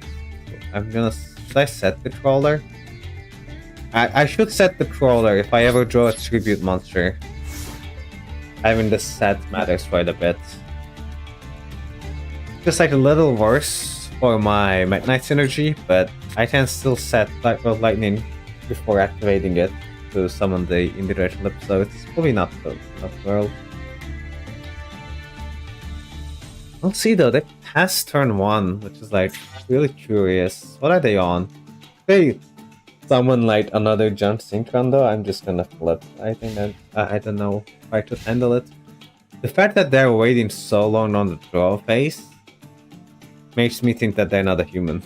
Should I set the crawler? I should set the crawler if I ever draw a tribute monster. Having this set matters quite a bit. Just like a little worse for my Meta Knight synergy, but I can still set lightning before activating it to summon the Indra Eclipse, so it's probably not the world. Let's see though, they passed turn 1, which is like really curious. What are they on? They summon like another jump synchron though, I'm just gonna flip. I think that I don't know if I could handle it. The fact that they're waiting so long on the draw phase makes me think that they're not a human.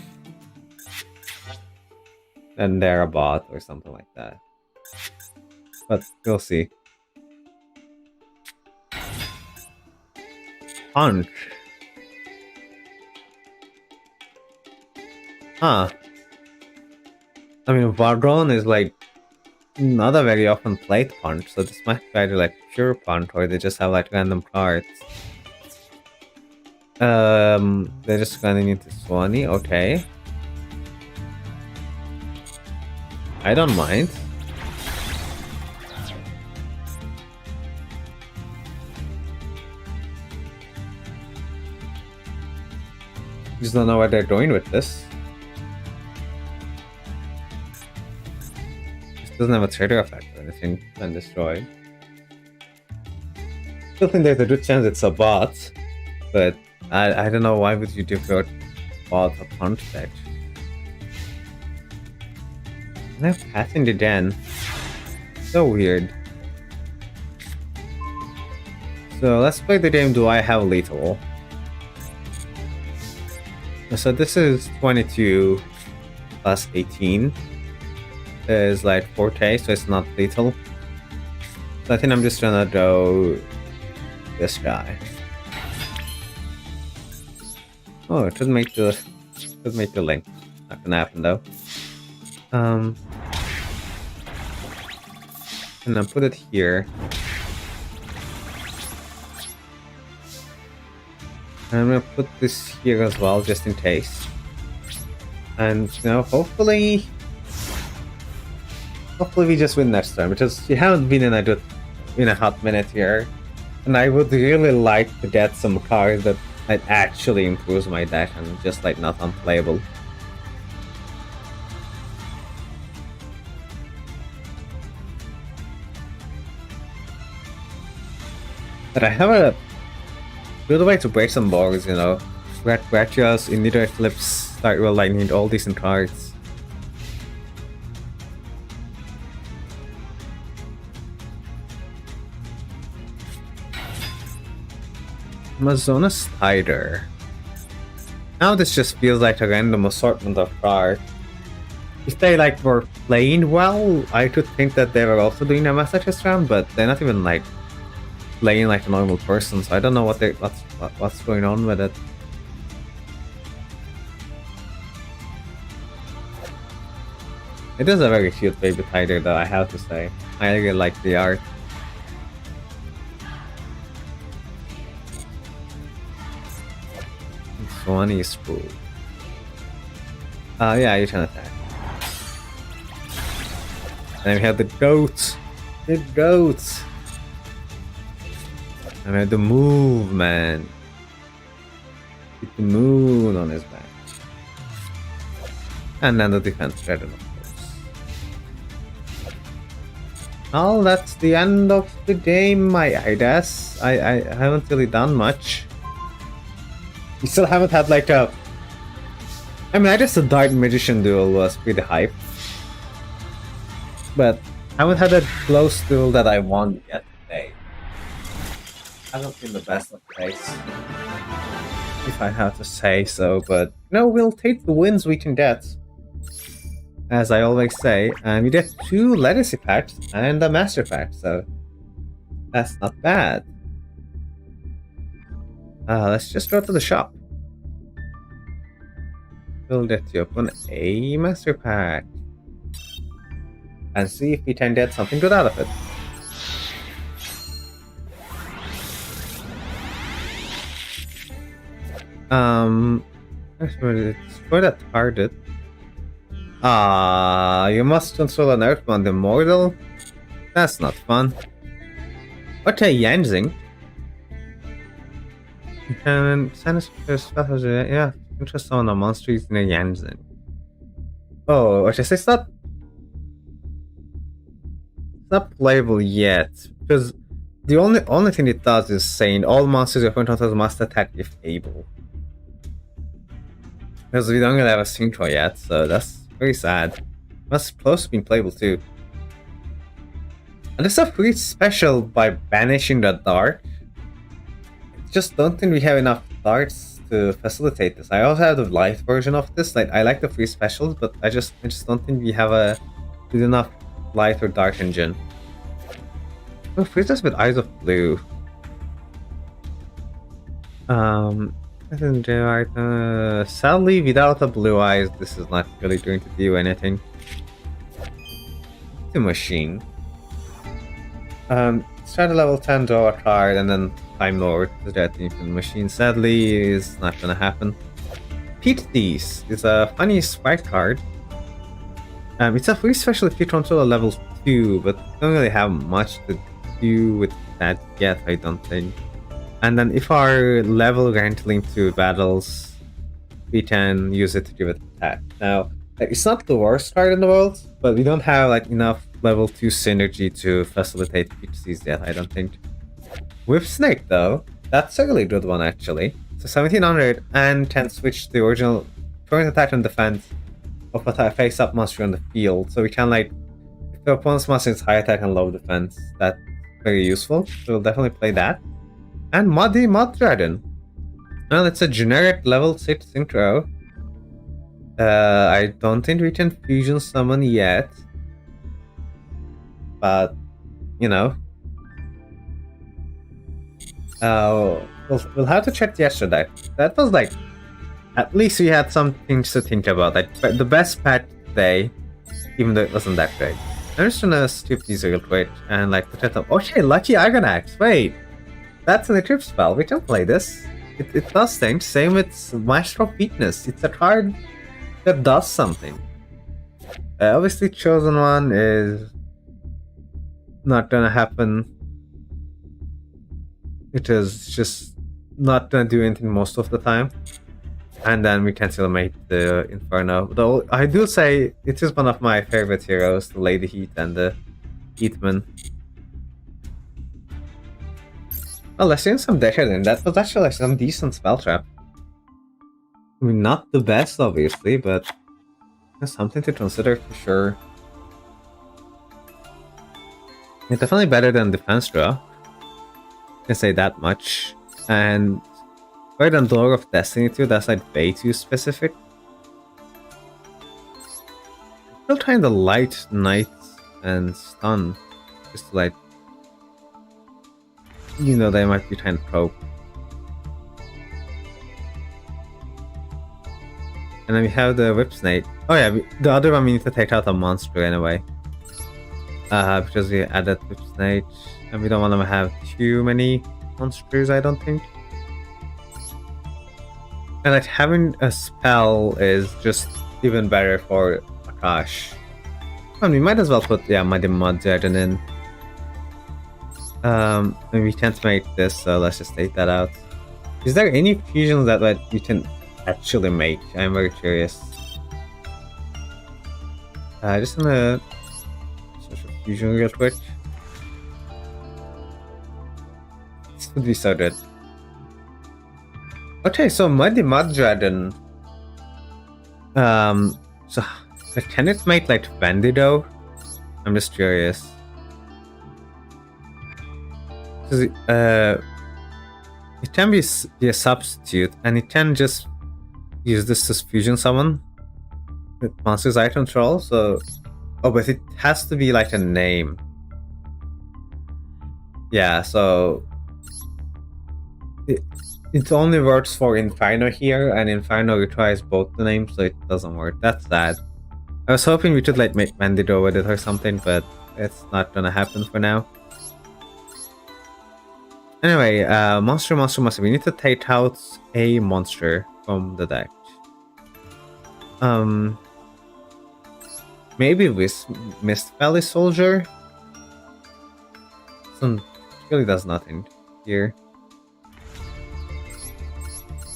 And they're a bot or something like that. But we'll see. Punch. Huh. I mean, Vardron is like not a very often played punch, so this might be either like pure punch or they just have like random cards. They're just running into Swanee, okay. I don't mind. Just don't know what they're doing with this. Doesn't have a trigger effect or anything when destroyed. Still think there's a good chance it's a bot, but I don't know why would you devote bot a punch deck. They're passing again. So weird. So let's play the game Do I Have Lethal? So this is 22 plus 18. Is like 4K, so it's not lethal. So I think I'm just gonna go this guy. Oh, it should make the link. Not gonna happen though. And then put it here. And I'm gonna put this here as well, just in case. And you know, hopefully we just win next turn, because you haven't been in a hot minute here, and I would really like to get some cards that actually improves my deck and just like not unplayable. But I have a good way to break some boards, you know. Gratios, Indra Eclipse, Start Real Lightning, all decent cards. Amazonas Tiger. Now this just feels like a random assortment of cards. If they like were playing well, I could think that they were also doing a Masochist round, but they're not even like playing like a normal person, so I don't know what's going on with it. It is a very cute baby tiger though, I have to say. I really like the art. Swanee Spool. Yeah, you can attack. And we have the goat. The goat. And we have the movement. With the moon on his back. And then the defense dragon, of course. Well, that's the end of the game, I guess. I haven't really done much. We still haven't had like a... I mean, I guess the Dart Magician duel was pretty hype. But I haven't had a close duel that I won yet today. Hasn't been the best of days, if I have to say so, but no, we'll take the wins we can get. As I always say, and we get 2 Legacy packs and a Master pack, so that's not bad. Let's just go to the shop. We'll get you open a Master pack and see if we can get something good out of it. It's for that target. You must control an Earthbound Immortal? That's not fun. Okay, Yanzing. You can send us yeah, interest on a monster using a Yanzing. Oh, okay, so it's not playable yet, because the only thing it does is saying all monsters your opponent controls must attack if able. Because we don't really have a synchro yet, so that's very sad. That's close to being playable too. And this is a free special by banishing the dart. I just don't think we have enough darts to facilitate this. I also have the light version of this. Like, I like the free specials, but I just don't think we have a good enough light or dark engine. Oh, freeze us with Eyes of Blue. Sadly, without the blue eyes, this is not really going to do anything. The machine. Start at level 10, draw a card, and then Time Lord to that infinite machine. Sadly, is not gonna happen. Pete These is a funny sprite card. It's a free special if you control a level 2, but don't really have much to do with that yet, I don't think. And then if our level rank linked to battles, we can use it to give it attack. Now, it's not the worst card in the world, but we don't have like enough level 2 synergy to facilitate PTCs yet, I don't think. With Snake though, that's a really good one actually. So 1700 and can switch the original current attack and defense of a face-up monster on the field. So we can like, if the opponent's monster is high attack and low defense, that's very useful. So we'll definitely play that. And Muddy Mud Dragon. Well, it's a generic level 6 synchro. I don't think we can fusion summon yet. But, you know. We'll have to check yesterday. That was like, at least we had some things to think about. Like, the best pack today, even though it wasn't that great. I'm just gonna skip these real quick and like put it up. Okay, Lucky Argonax. Wait. That's an equip spell. We can play this. It does things. Same with Master of Weakness. It's a card that does something. Obviously, Chosen One is not gonna happen. It is just not gonna do anything most of the time. And then we can still make the Inferno. Though I do say it is one of my favorite heroes, the Lady Heat and the Heatman. Well, let's see some Decadent. That was actually like some decent spell trap. I mean, not the best, obviously, but something to consider for sure. It's definitely better than Defense Draw. I can say that much. And better than Door of Destiny 2, that's like way too specific. Still trying to light Knight and Stun. Just to like, you know, they might be trying to probe. And then we have the Whip Snake. Oh yeah, the other one we need to take out a monster anyway. Because we added Whip Snake. And we don't want to have too many monsters, I don't think. And like having a spell is just even better for Akash. And we might as well put, yeah, Mighty Mud Dragon in. And we can't make this, so let's just take that out. Is there any fusions that like, we can actually make? I'm very curious. Just gonna social fusion real quick. This would be so good. Okay, so Muddy Mud Dragon. So can it make like Vendido? I'm just curious. It can be a substitute, and it can just use this to fusion summon with monster's item troll. So, oh, but it has to be like a name. Yeah, so it only works for Inferno here, and Inferno requires both the names, so it doesn't work. That's sad. I was hoping we could like make Vendido with it or something, but it's not gonna happen for now. Anyway, monster. We need to take out a monster from the deck. Maybe Mist Valley Soldier? Really does nothing here.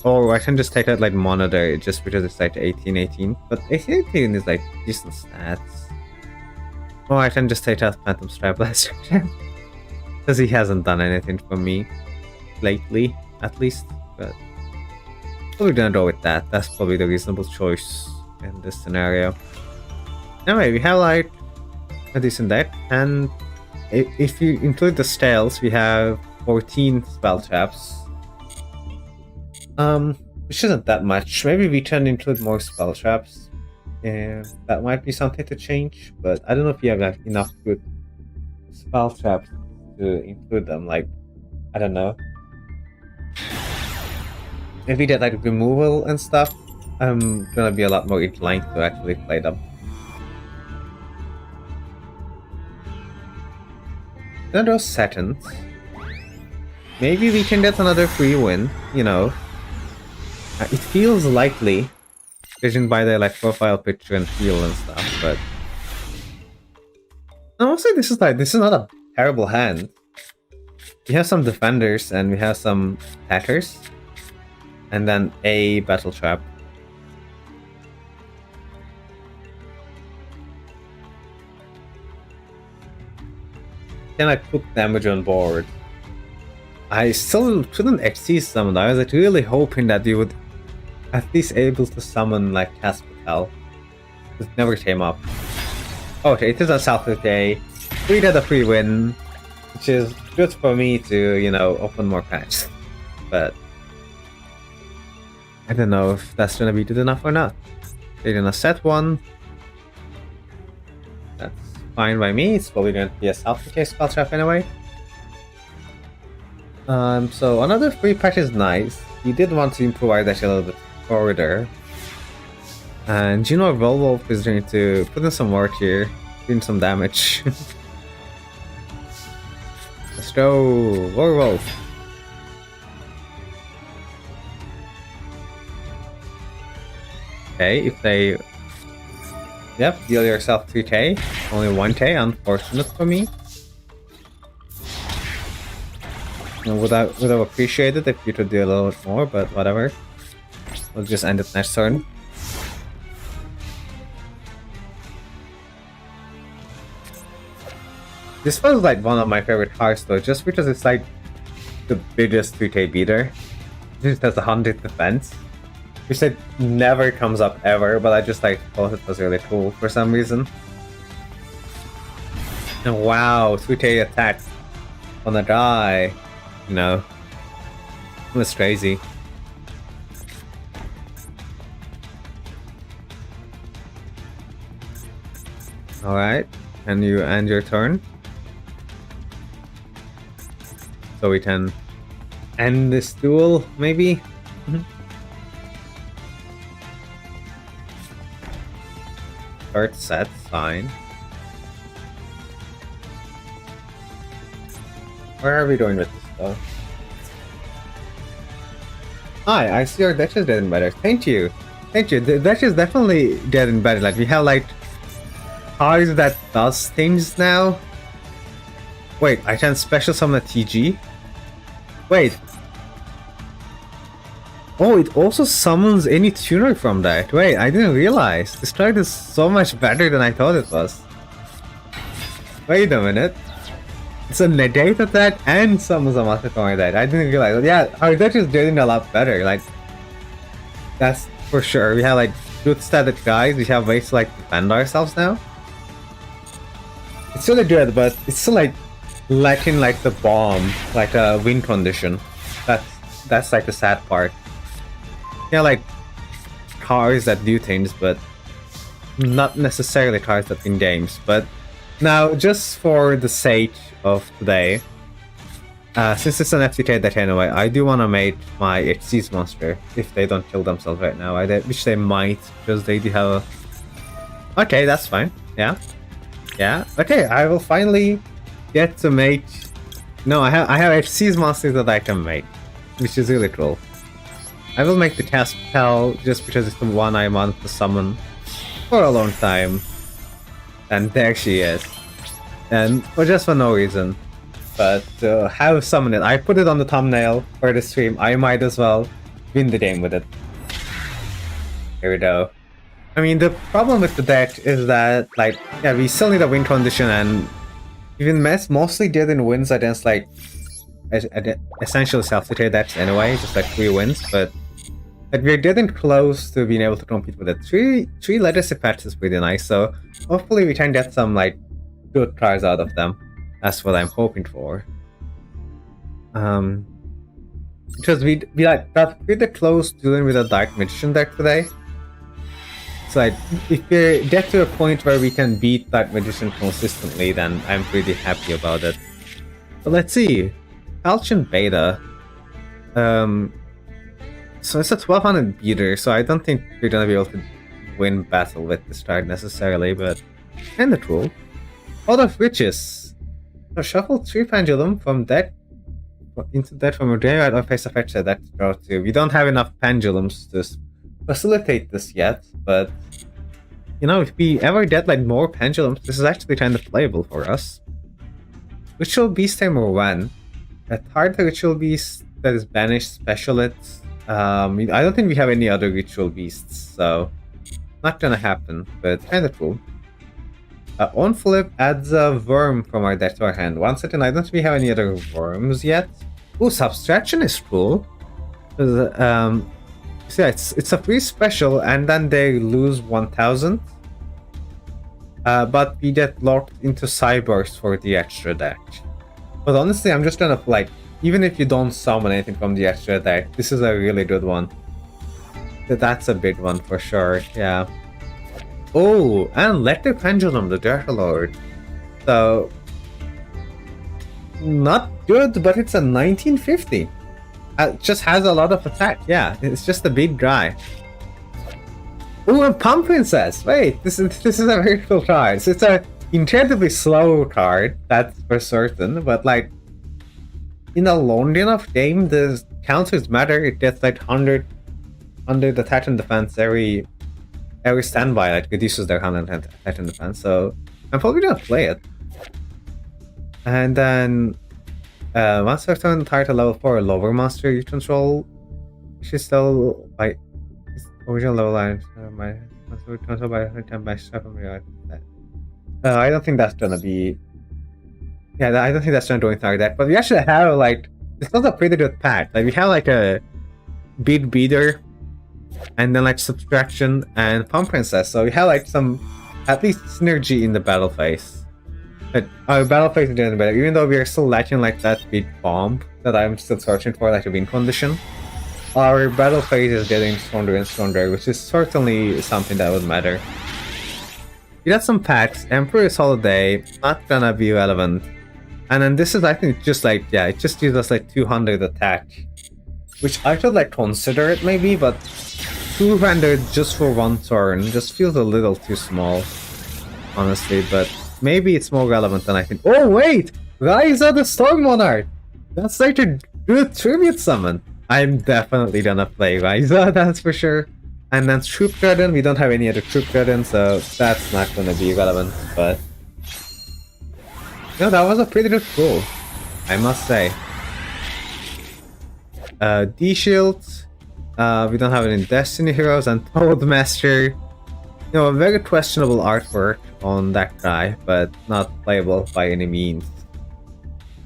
Or I can just take out like Monitor just because it's like 18-18. But 18-18 is like decent stats. Or I can just take out Phantom Strike Blaster. Because he hasn't done anything for me lately, at least. But we're gonna go with that. That's probably the reasonable choice in this scenario. Anyway, we have like a decent deck, and if you include the stales, we have 14 spell traps. Which isn't that much. Maybe we can include more spell traps. And that might be something to change, but I don't know if you have like, enough good spell traps to include them. Like, I don't know. If we get like removal and stuff, I'm gonna be a lot more inclined to actually play them. Another seconds. Maybe we can get another free win, you know. It feels likely, judging by the like profile picture and feel and stuff, but honestly, this is not a terrible hand. We have some defenders and we have some attackers, and then a battle trap. Can I put damage on board? I still couldn't XC summon. I was like really hoping that you would at least able to summon like Caspital. It never came up. Okay, it is a South UK. We got a free win, which is good for me to, you know, open more packs. But I don't know if that's gonna be good enough or not. They're gonna set one. That's fine by me. It's probably gonna be a South UK spell trap anyway. So another free pack is nice. You did want to improvise that a little bit further. And you know, Volwolf is going to put in some work here, doing some damage. Let's go, Volwolf. Okay, if they... Yep, deal yourself 3k. Only 1k, unfortunate for me. Would have appreciated if you could do a little bit more, but whatever. We'll just end it next turn. This was like one of my favorite cards though, just because it's like the biggest 3k beater. It just has 100 defense. Which like never comes up ever, but I just like thought it was really cool for some reason. And wow, 3k attack on a guy. No. It was crazy. Alright, and you end your turn. So we can end this duel, maybe? Third set, fine. Where are we going with this though? Hi, I see your deck is getting better. Thank you. Thank you. The deck is definitely getting better. Like, we have like cards that does things now. Wait, I can special summon a TG? Wait. Oh, it also summons any tuner from that. Wait, I didn't realize. This card is so much better than I thought it was. Wait a minute. It's a negate attack and summons a Master Duel that. I didn't realize. Yeah, our deck is getting a lot better. Like, That's for sure. We have like good static guys. We have ways to like defend ourselves now. It's really good, but it's still like lacking like the bomb, like a win condition. That's like the sad part. Yeah, like cars that do things, but not necessarily cars that win games. But now, just for the sake of today, since it's an FTK deck anyway, I do want to make my HC's monster if they don't kill themselves right now. Which they might, because they do have a... Okay, that's fine. Yeah. Yeah. Okay, I will finally get to make... No, I have HC's monsters that I can make, which is really cool. I will make the Caspel just because it's the one I want to summon for a long time. And there she is. And or just for no reason. But how summon it? I put it on the thumbnail for the stream. I might as well win the game with it. Here we go. I mean, the problem with the deck is that, like, yeah, we still need a win condition, and even mostly getting wins against, like, essentially self-declare decks anyway, just like 3 wins, but we're getting close to being able to compete with it. 3 legacy packs is pretty nice, so hopefully we can get some, like, good cards out of them. That's what I'm hoping for. Because we like got pretty close dealing with a Dark Magician deck today. So like, if we get to a point where we can beat Dark Magician consistently, then I'm pretty happy about it. But let's see. Falchion Beta. So it's a 1200 beater, so I don't think we're gonna be able to win battle with this card necessarily, but kinda cool. Out of Riches. So shuffle 3 Pendulum from deck into deck from your graveyard or face a fetch deck to draw 2. We don't have enough pendulums to facilitate this yet, but you know, if we ever get like more pendulums, this is actually kind of playable for us. Ritual Beast Tamer 1. A target Ritual Beast that is banished special it. I don't think we have any other Ritual Beasts, so not gonna happen, but kinda cool. On flip adds a worm from our deck to our hand. One second, I don't think we have any other worms yet. Ooh, Subtraction is cool. So yeah, it's a free special, and then they lose 1000. But we get locked into Cyburst for the extra deck. But honestly, I'm just gonna like, even if you don't summon anything from the extra deck, this is a really good one. That's a big one for sure, yeah. Oh, and Electric Pendulum, the Dark Lord. So, not good, but it's a 1950. It just has a lot of attack, yeah. It's just a big guy. Oh, and Pump Princess! Wait, this is a very cool card. So it's a incredibly slow card, that's for certain, but like, in a long enough game, the counters matter. It gets like 100 attack and defense every standby, like reduces their 100 attack and defense, so I'm probably gonna play it. And then once I've turned target to level 4 lower monster you control, she's still like original level line. My monster control by I don't think that's gonna be. Yeah, I don't think that's gonna do anything like that. But we actually have like, it's not a pretty good pack. Like we have like a Big Beater, and then like Subtraction and Pump Princess. So we have like some, at least synergy in the battle phase. But our battle phase is doing better, even though we are still lacking like that big bomb that I'm still searching for, like a win condition. Our battle phase is getting stronger and stronger, which is certainly something that would matter. We got some packs. Emperor's Holiday, not gonna be relevant. And then this is, I think, just like, yeah, it just gives us like 200 attack. Which I should like consider it maybe, but 200 just for one turn just feels a little too small, honestly, but maybe it's more relevant than I think. Oh wait! Ryza the Storm Monarch! That's like a good tribute summon! I'm definitely gonna play Ryza, that's for sure. And then Troop Garden, we don't have any other Troop Garden, so that's not gonna be relevant, but... No, that was a pretty good pull, I must say. D-Shield, we don't have any Destiny Heroes, and Toadmaster. You know, a very questionable artwork on that guy, but not playable by any means.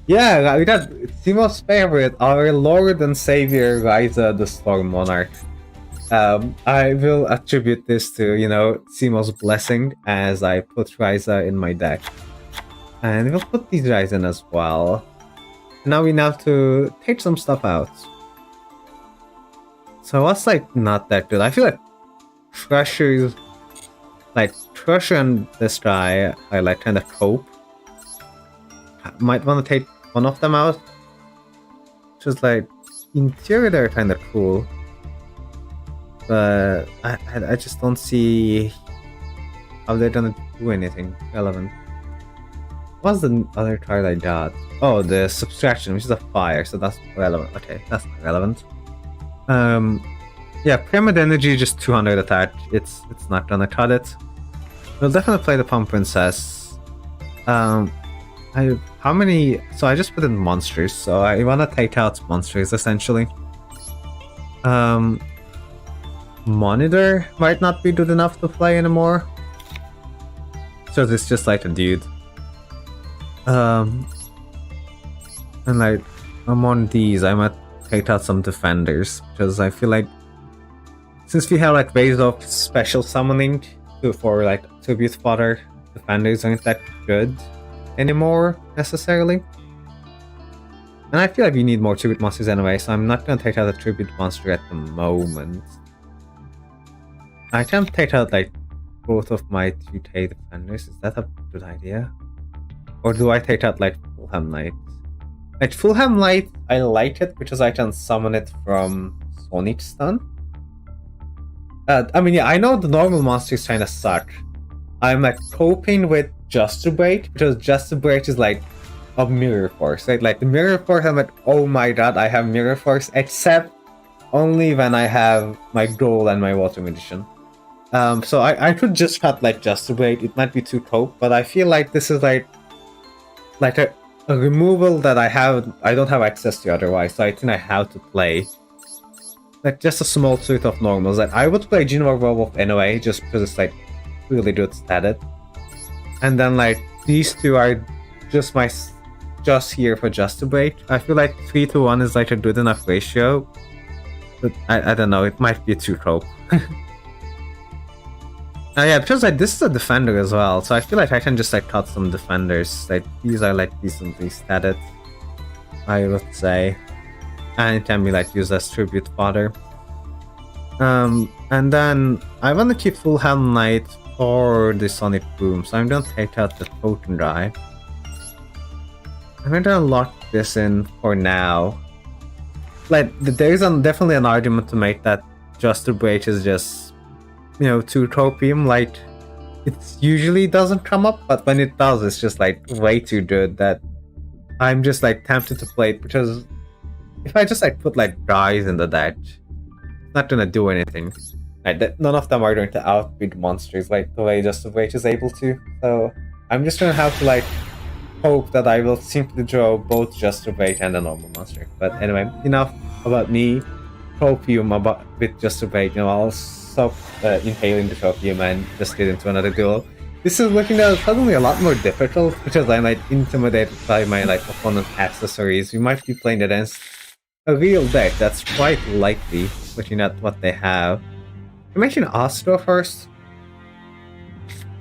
Yeah, we got Timo's favorite, our Lord and Savior, Ryza the Storm Monarch. I will attribute this to, Simo's blessing as I put Ryza in my deck. And we'll put these guys in as well. Now we have to take some stuff out. So what's like not that good? I feel like Treasure and this guy, I like kind of cope. Might want to take one of them out. Just like, in theory they're kind of cool. But I just don't see how they're gonna do anything relevant. What's the other card I got? Oh, the Subtraction, which is a fire, so that's relevant. Okay, that's not relevant. Yeah, Pyramid Energy, just 200 attack. It's not gonna cut it. We'll definitely play the Pump Princess. How many? So I just put in monsters, so I wanna take out monsters essentially. Monitor might not be good enough to play anymore. So it's just like a dude. And like, among these, I might take out some defenders, because I feel like since we have like ways of special summoning for like tribute fodder, defenders aren't that good anymore necessarily. And I feel like we need more tribute monsters anyway, so I'm not gonna take out a tribute monster at the moment. I can take out like both of my 2K defenders. Is that a good idea? Or do I take out like Fulham Knight? Like Fulham Knight, I like it because I can summon it from Sonic Stun. I mean, yeah, I know the normal monsters kind of suck. I'm like coping with Justibrate because Justibrate is like a Mirror Force. Like the Mirror Force, I'm like, oh my god, I have Mirror Force, except only when I have my Gold and my Water Magician. So I could just cut like Justibrate. It might be too cope, but I feel like this is like a removal that I don't have access to otherwise, so I think I have to play like just a small suit of normals. Like I would play Genova Werewolf anyway, just because it's like really good stated. And then like these two are just here for Justibrate. I feel like 3-1 is like a good enough ratio, but I don't know, it might be too cope. Yeah, because like this is a defender as well, so I feel like I can just like cut some defenders. Like these are like decently statted, I would say, and it can be like used as tribute fodder. And then I want to keep Fulham Knight or the Sonic Boom, so I'm gonna take out the Totem guy. I'm gonna lock this in for now. Like there is definitely an argument to make that Justibrate is just, too tropium. Like it usually doesn't come up, but when it does, it's just like way too good that I'm just like tempted to play it, because if I just like put like guys in the deck, it's not gonna do anything. Like none of them are going to outbid monsters like the way Justibrate is able to. So I'm just gonna have to like hope that I will simply draw both Justibrate and a normal monster. But anyway, enough about me tropium with Justibrate. I'll stop inhaling the tropium and just get into another duel. This is looking suddenly a lot more difficult because I'm like intimidated by my like opponent's accessories. We might be playing against a real deck that's quite likely, looking at what they have. I mentioned Astro first.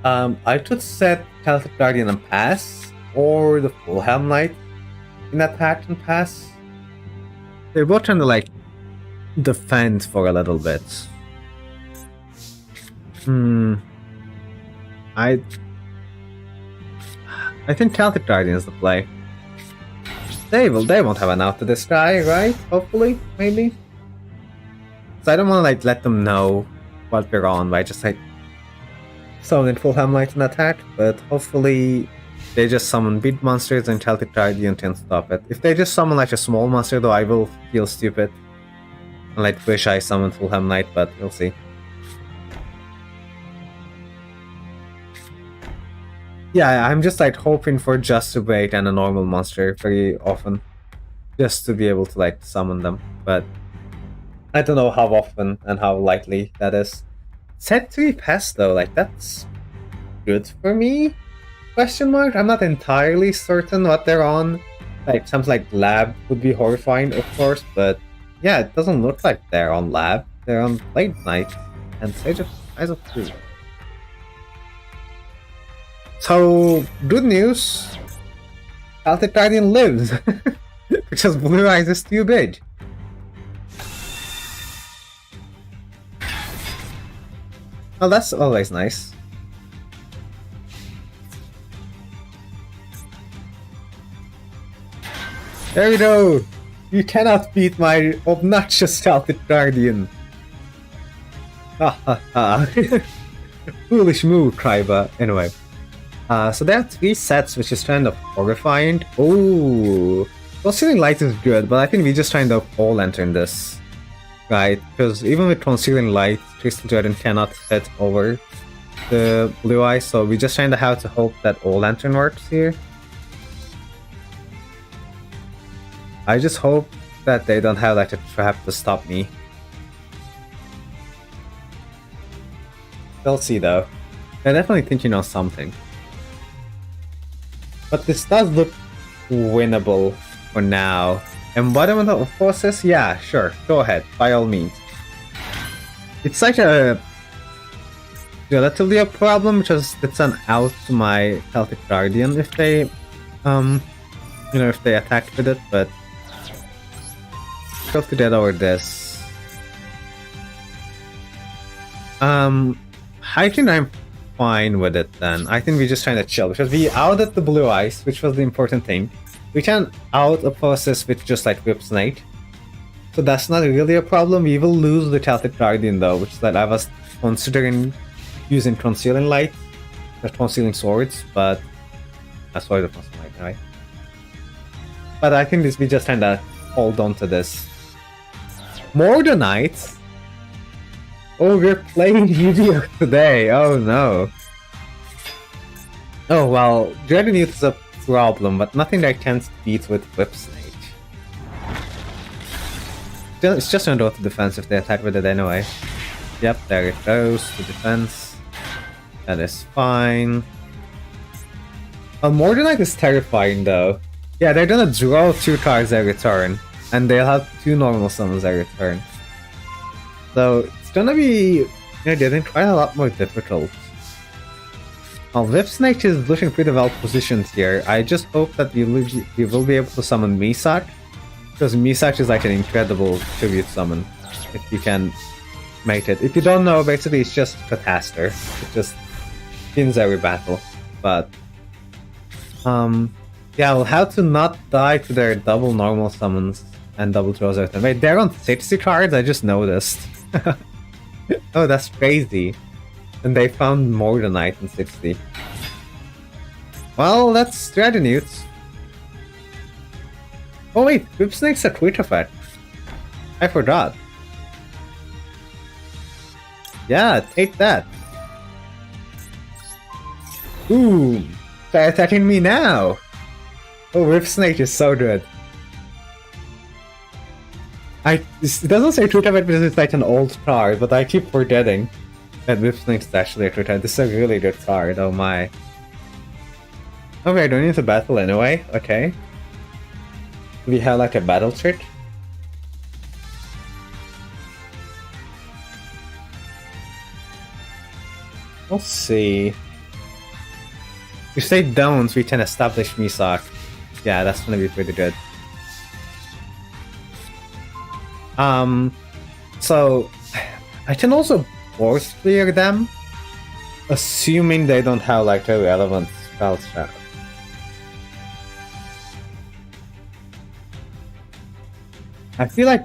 I could set Celtic Guardian and pass, or the Fulham Knight in attack and pass. They're both trying to like defend for a little bit. I think Celtic Guardian is the play. They won't have an out to this guy, right? Hopefully, maybe. So I don't want to like let them know what we're on by just like summoning Fulham Knight in attack, but hopefully they just summon big monsters and Celtic Guardian can stop it. If they just summon like a small monster though, I will feel stupid and like wish I summoned Fulham Knight, but we'll see. Yeah, I'm just like hoping for Justibrate and a normal monster very often, just to be able to like summon them, but I don't know how often and how likely that is. Set 3 Pest though, like that's good for me? Question mark? I'm not entirely certain what they're on. Like something like Lab would be horrifying, of course, but yeah, it doesn't look like they're on Lab. They're on Blade Knight and Eyes of Blue. So, good news. Celtic Guardian lives. Because Blue Eyes is too big. Oh, that's always nice. There we go! You cannot beat my obnoxious Celtic Guardian. Ha ha ha. Foolish move, Kaiba. Anyway. So there are 3 sets, which is kind of horrifying. Oh, Concealing Light is good, but I think we just kind of all enter in this. Right? Because even with Concealing Light, Crystal Jordan cannot fit over the Blue Eyes, so we just kind of have to hope that all lantern works here. I just hope that they don't have like a trap to stop me. We'll see though. They're definitely thinking on something. But this does look winnable for now. Embodiment of Forces? Yeah, sure. Go ahead, by all means. It's like a relatively a problem because it's an out to my Celtic Guardian if they if they attack with it, but go to that over this. I think I'm fine with it then. I think we just trying to chill because we outed the Blue Eyes, which was the important thing. We can out a process with just like Whip Snake, so that's not really a problem. We will lose the Celtic Guardian though, which is that I was considering using Concealing Light, or Concealing Swords, but that's why the Concealing Light, right? But I think we just kinda hold on to this. Mordenite? Oh, we're playing Yugioh today. Oh no. Oh well, Dragon Youth is a problem, but nothing I can't beat with Whip Snake. It's just an auto defense if they attack with it anyway. Yep, there it goes to defense. That is fine. Mordenite is terrifying though. Yeah, they're gonna draw 2 cards every turn, and they'll have 2 normal summons every turn. So it's gonna be getting quite a lot more difficult. Whip Snake is looking pretty well positioned here. I just hope that we will be able to summon Misak, because Misak is like an incredible tribute summon if you can make it. If you don't know, basically it's just Cataster. It just wins every battle. But yeah, we'll have to not die to their double normal summons and double draws every time. Wait, they're on 60 cards? I just noticed. Oh, that's crazy. And they found Mordenite in 60. Well, that's Dragon Youth. Oh wait, Whip Snake's a crit effect. I forgot. Yeah, take that. Ooh, they're attacking me now. Oh, Whip Snake is so good. It doesn't say crit effect because it's like an old card, but I keep forgetting that Whip Snake's actually a crit effect. This is a really good card, oh my. Okay, I don't need to battle anyway, okay. We have like a battle trick. Let's see. If they don't, we can establish Misak. Yeah, that's gonna be pretty good. So I can also force clear them, assuming they don't have like a relevant spell trap. I feel like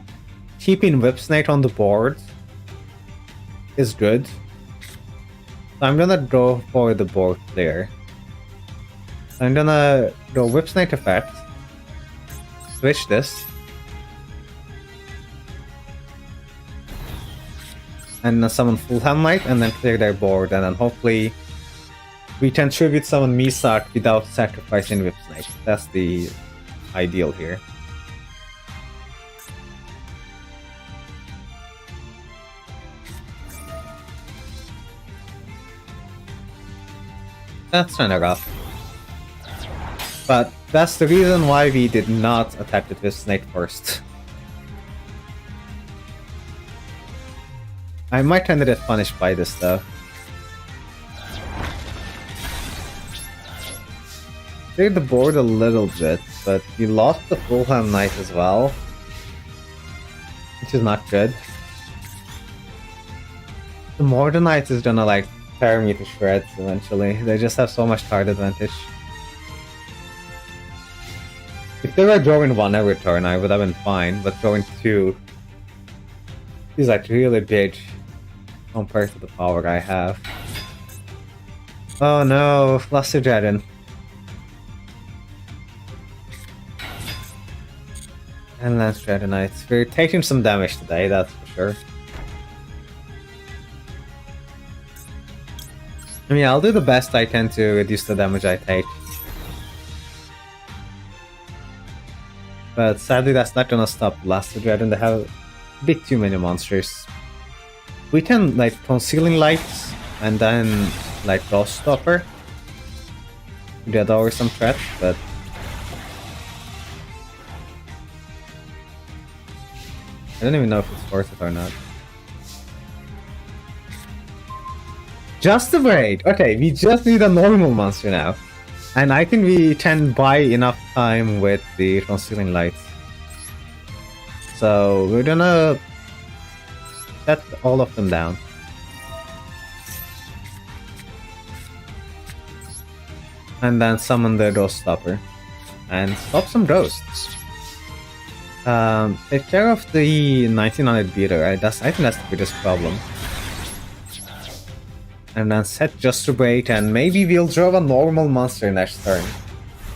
keeping Whip Snake on the board is good. So I'm gonna go for the board clear. I'm gonna go Whip Snake effect, switch this, and summon Full Hand Light, and then clear their board, and then hopefully we can tribute summon Misak without sacrificing Whip Snake. That's the ideal here. That's kinda rough. But that's the reason why we did not attack it with Snake first. I might tend to get punished by this though. Cleared the board a little bit, but we lost the full-hand knight as well, which is not good. The Modern Knight is gonna like tear me to shreds eventually. They just have so much card advantage. If they were drawing 1 every turn, I would have been fine, but drawing 2 is like really big compared to the power I have. Oh no, lost to Dragon. And Lance Dragon Knights. We're taking some damage today, that's for sure. I mean, I'll do the best I can to reduce the damage I take. But sadly, that's not gonna stop Blaster Dragon. They have a bit too many monsters. We can, like, Concealing Lights and then, like, Ghost Stopper to get over some threats, but I don't even know if it's worth it or not. Just a braid! Okay, we just need a normal monster now. And I think we can buy enough time with the Concealing Lights. So we're gonna set all of them down. And then summon the Ghost Stopper. And stop some ghosts. Take care of the 1900 beater, right? I think that's the biggest problem. And then set Just to Break, and maybe we'll draw a normal monster next turn.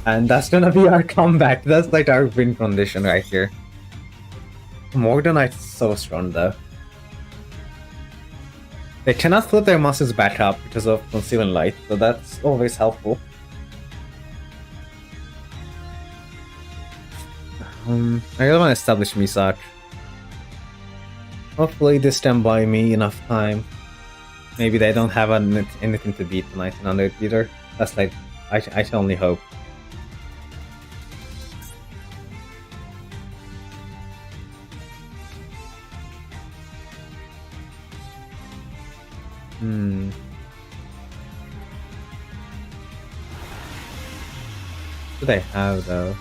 And that's gonna be our comeback. That's like our win condition right here. Morgan Knight is so strong though. They cannot flip their monsters back up because of Concealing Light, so that's always helpful. I really want to establish Misak. Hopefully this can buy me enough time. Maybe they don't have anything to beat the 1900 beater. That's like, I can only hope. What do they have though?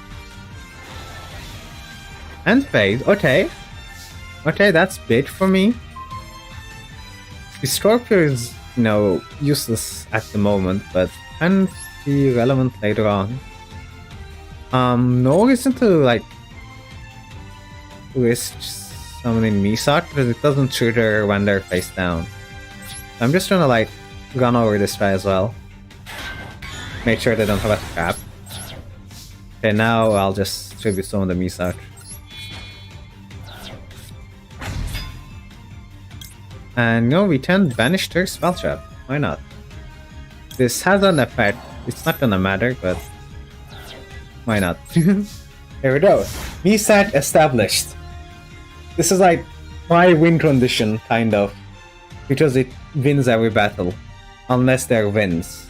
And Fade, okay. Okay, that's big for me. The Scorpio is, you know, useless at the moment, but can be relevant later on. No reason to, like, risk summoning Misak, because it doesn't trigger when they're face down. I'm just gonna, like, run over this guy as well. Make sure they don't have a trap. Okay, now I'll just tribute summon the Misak. And no, we can banish their spell trap. Why not? This has an effect. It's not gonna matter, but why not? Here we go. Misak established. This is like my win condition, kind of, because it wins every battle, unless they're wins.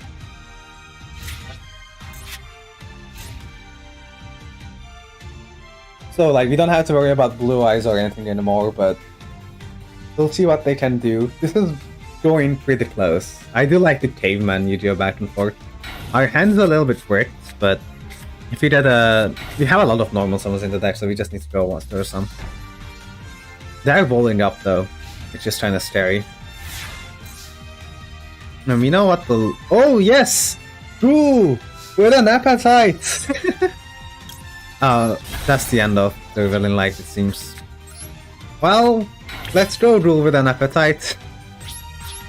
So like we don't have to worry about blue eyes or anything anymore, but we'll see what they can do. This is going pretty close. I do like the caveman Yugioh back and forth. Our hand's a little bit bricked, but if we get we have a lot of normal summons in the deck, so we just need to go once or some. They're bowling up though, which is kind of scary. And we know what the... Oh yes! Ooh! With an appetite! That's the end of the villain life, it seems. Well, let's go rule with an appetite.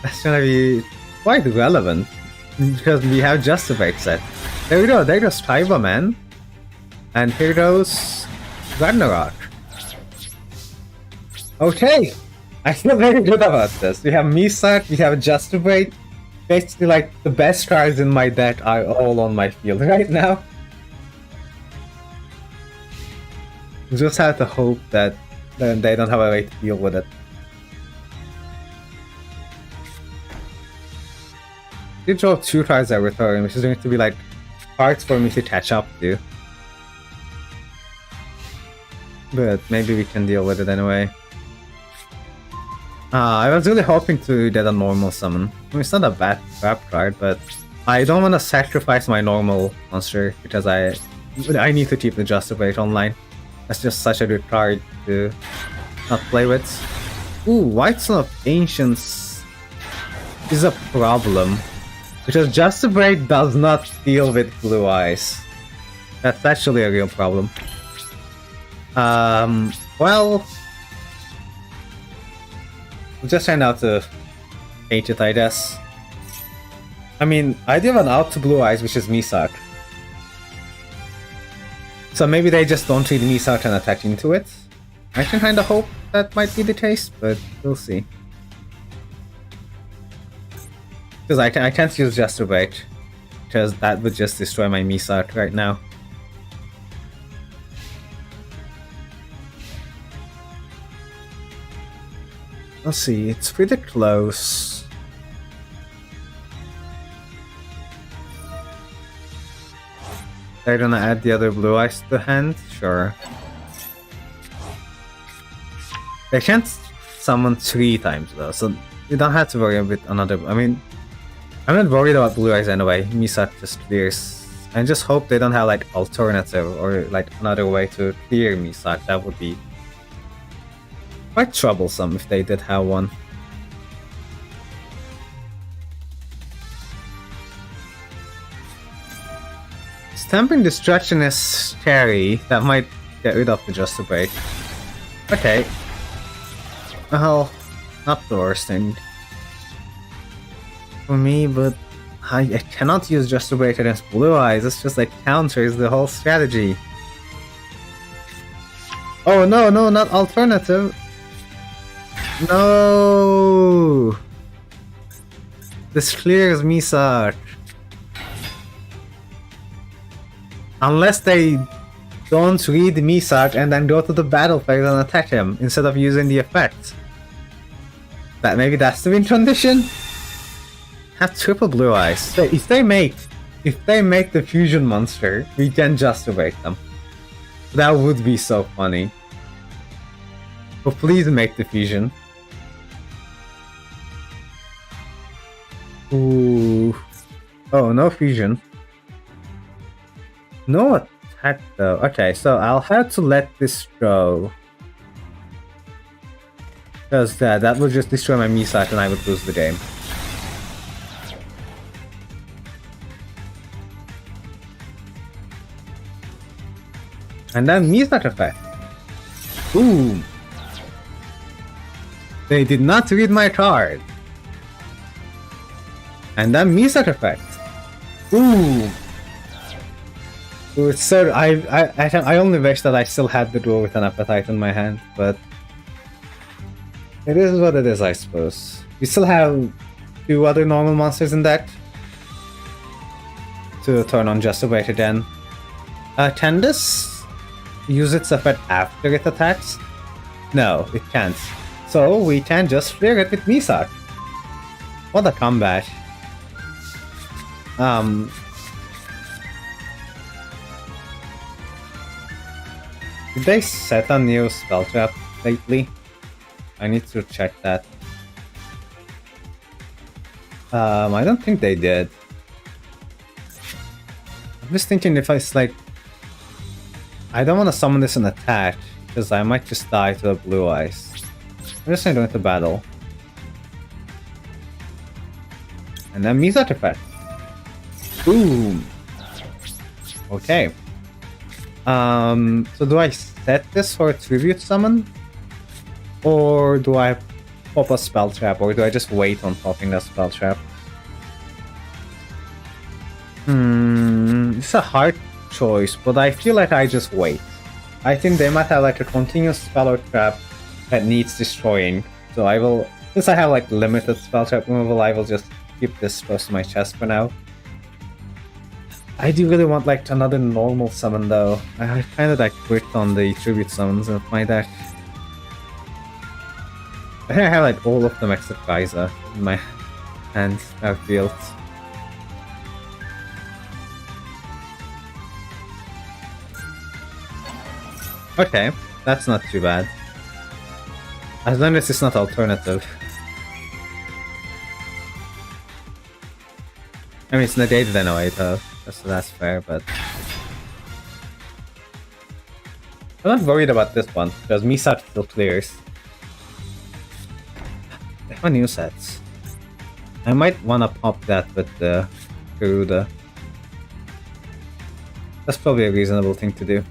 That's gonna be quite relevant, because we have just a break set. There we go, there goes Kaiba, man. And here goes Ragnarok. Okay! I feel very good about this. We have Misak, we have Just to Break. Basically, like, the best cards in my deck are all on my field right now. We just have to hope that they don't have a way to deal with it. You draw 2 cards every turn, which is going to be like cards for me to catch up to. But maybe we can deal with it anyway. I was really hoping to get a normal summon. I mean, it's not a bad trap card, but I don't want to sacrifice my normal monster because I need to keep the Justifate online. That's just such a good card to not play with. Ooh, White Son of Ancients is a problem because Justifate does not deal with Blue Eyes. That's actually a real problem. Well, we'll just try out to paint it, I guess. I mean, I do have an out to Blue Eyes, which is Misak. So maybe they just don't treat Misak and attack into it. I can kinda hope that might be the case, but we'll see. Because I can't use Justifate, because that would just destroy my Misak right now. Let's see, it's pretty close. They're gonna add the other Blue Eyes to the hand? Sure. They can't summon 3 times though, so you don't have to worry about another. I mean, I'm not worried about Blue Eyes anyway. Misak just clears. I just hope they don't have like alternative or like another way to clear Misak. That would be quite troublesome if they did have one. Stamping Destruction is scary. That might get rid of the Justifate. Okay. Well, not the worst thing for me, but I cannot use Justifate against Blue Eyes. It's just like counters the whole strategy. Oh no, no, not alternative. No! This clears Misak. Unless they don't read Misak and then go to the battlefield and attack him instead of using the effect. Maybe that's the win condition? Have triple Blue Eyes. If they make the fusion monster, we can Justifate them. That would be so funny. But please make the fusion. Ooh. Oh, no fusion. No attack though. Okay, so I'll have to let this go. Because that would just destroy my Misak and I would lose the game. And then Misak effect. Boom! They did not read my card. And then Misak effect. Ooh! Ooh, so I only wish that I still had the duel with an appetite in my hand, but it is what it is, I suppose. We still have 2 other normal monsters in deck to turn on Justifate again. Can this use its effect after it attacks? No, it can't. So we can just clear it with Misak. What a combat. Did they set a new spell trap lately? I need to check that. I don't think they did. I'm just thinking if it's like... I don't want to summon this in attack, because I might just die to the Blue Eyes. I'm just going to battle. And then Misak effect. Boom! Okay. So do I set this for a tribute summon? Or do I pop a spell trap? Or do I just wait on popping a spell trap? It's a hard choice, but I feel like I just wait. I think they might have like a continuous spell or trap that needs destroying. So I will, since I have like limited spell trap removal, I will just keep this close to my chest for now. I do really want like another normal summon though. I kinda like quit on the tribute summons of my deck. I think I have like all of them except Kaiser in my hand outfield. Okay, that's not too bad. As long as it's not alternative. I mean, it's negated anyway, though, so that's fair, but... I'm not worried about this one, because Misat still clears. They have new sets. I might wanna pop that with the Garuda. That's probably a reasonable thing to do.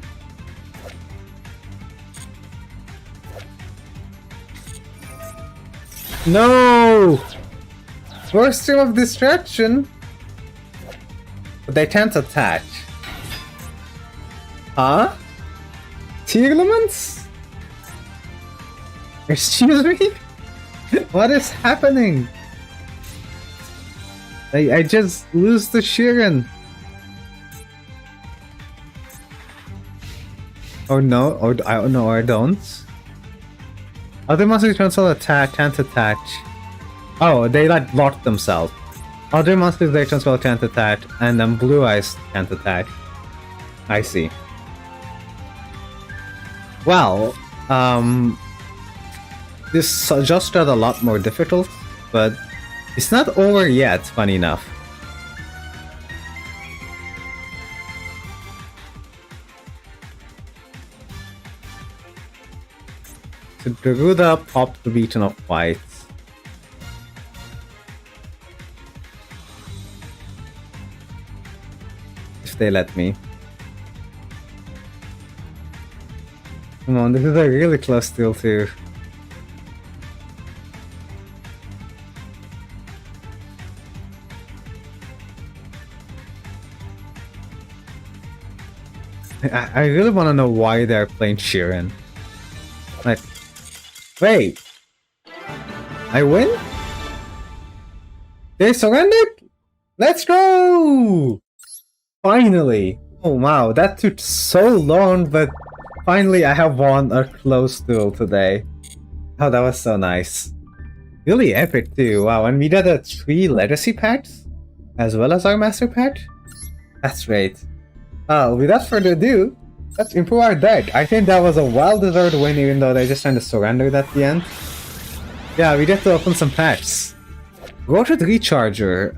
No! First stream of distraction! But they can't attach. Huh? Tearlaments? Excuse me? What is happening? I just lose the Shirin. Or no, or I don't know, or I don't. Other monsters cancel attack, can't attach. Oh, they like locked themselves. Other monsters they cancel can't attach, and then Blue Eyes can't attach. I see. Well, this just got a lot more difficult, but it's not over yet, funny enough. So Garuda popped the Beacon of Fights. If they let me. Come on, this is a really close deal too. I really want to know why they're playing Shirin. Like, wait, I win? They surrendered? Let's go! Finally! Oh wow, that took so long, but finally I have won a close duel today. Oh, that was so nice. Really epic too, wow, and we got a 3 legacy packs, as well as our master pack? That's great. Without further ado, let's improve our deck. I think that was a well-deserved win, even though they just kind of surrendered at the end. Yeah, we get to open some packs. Roted Recharger.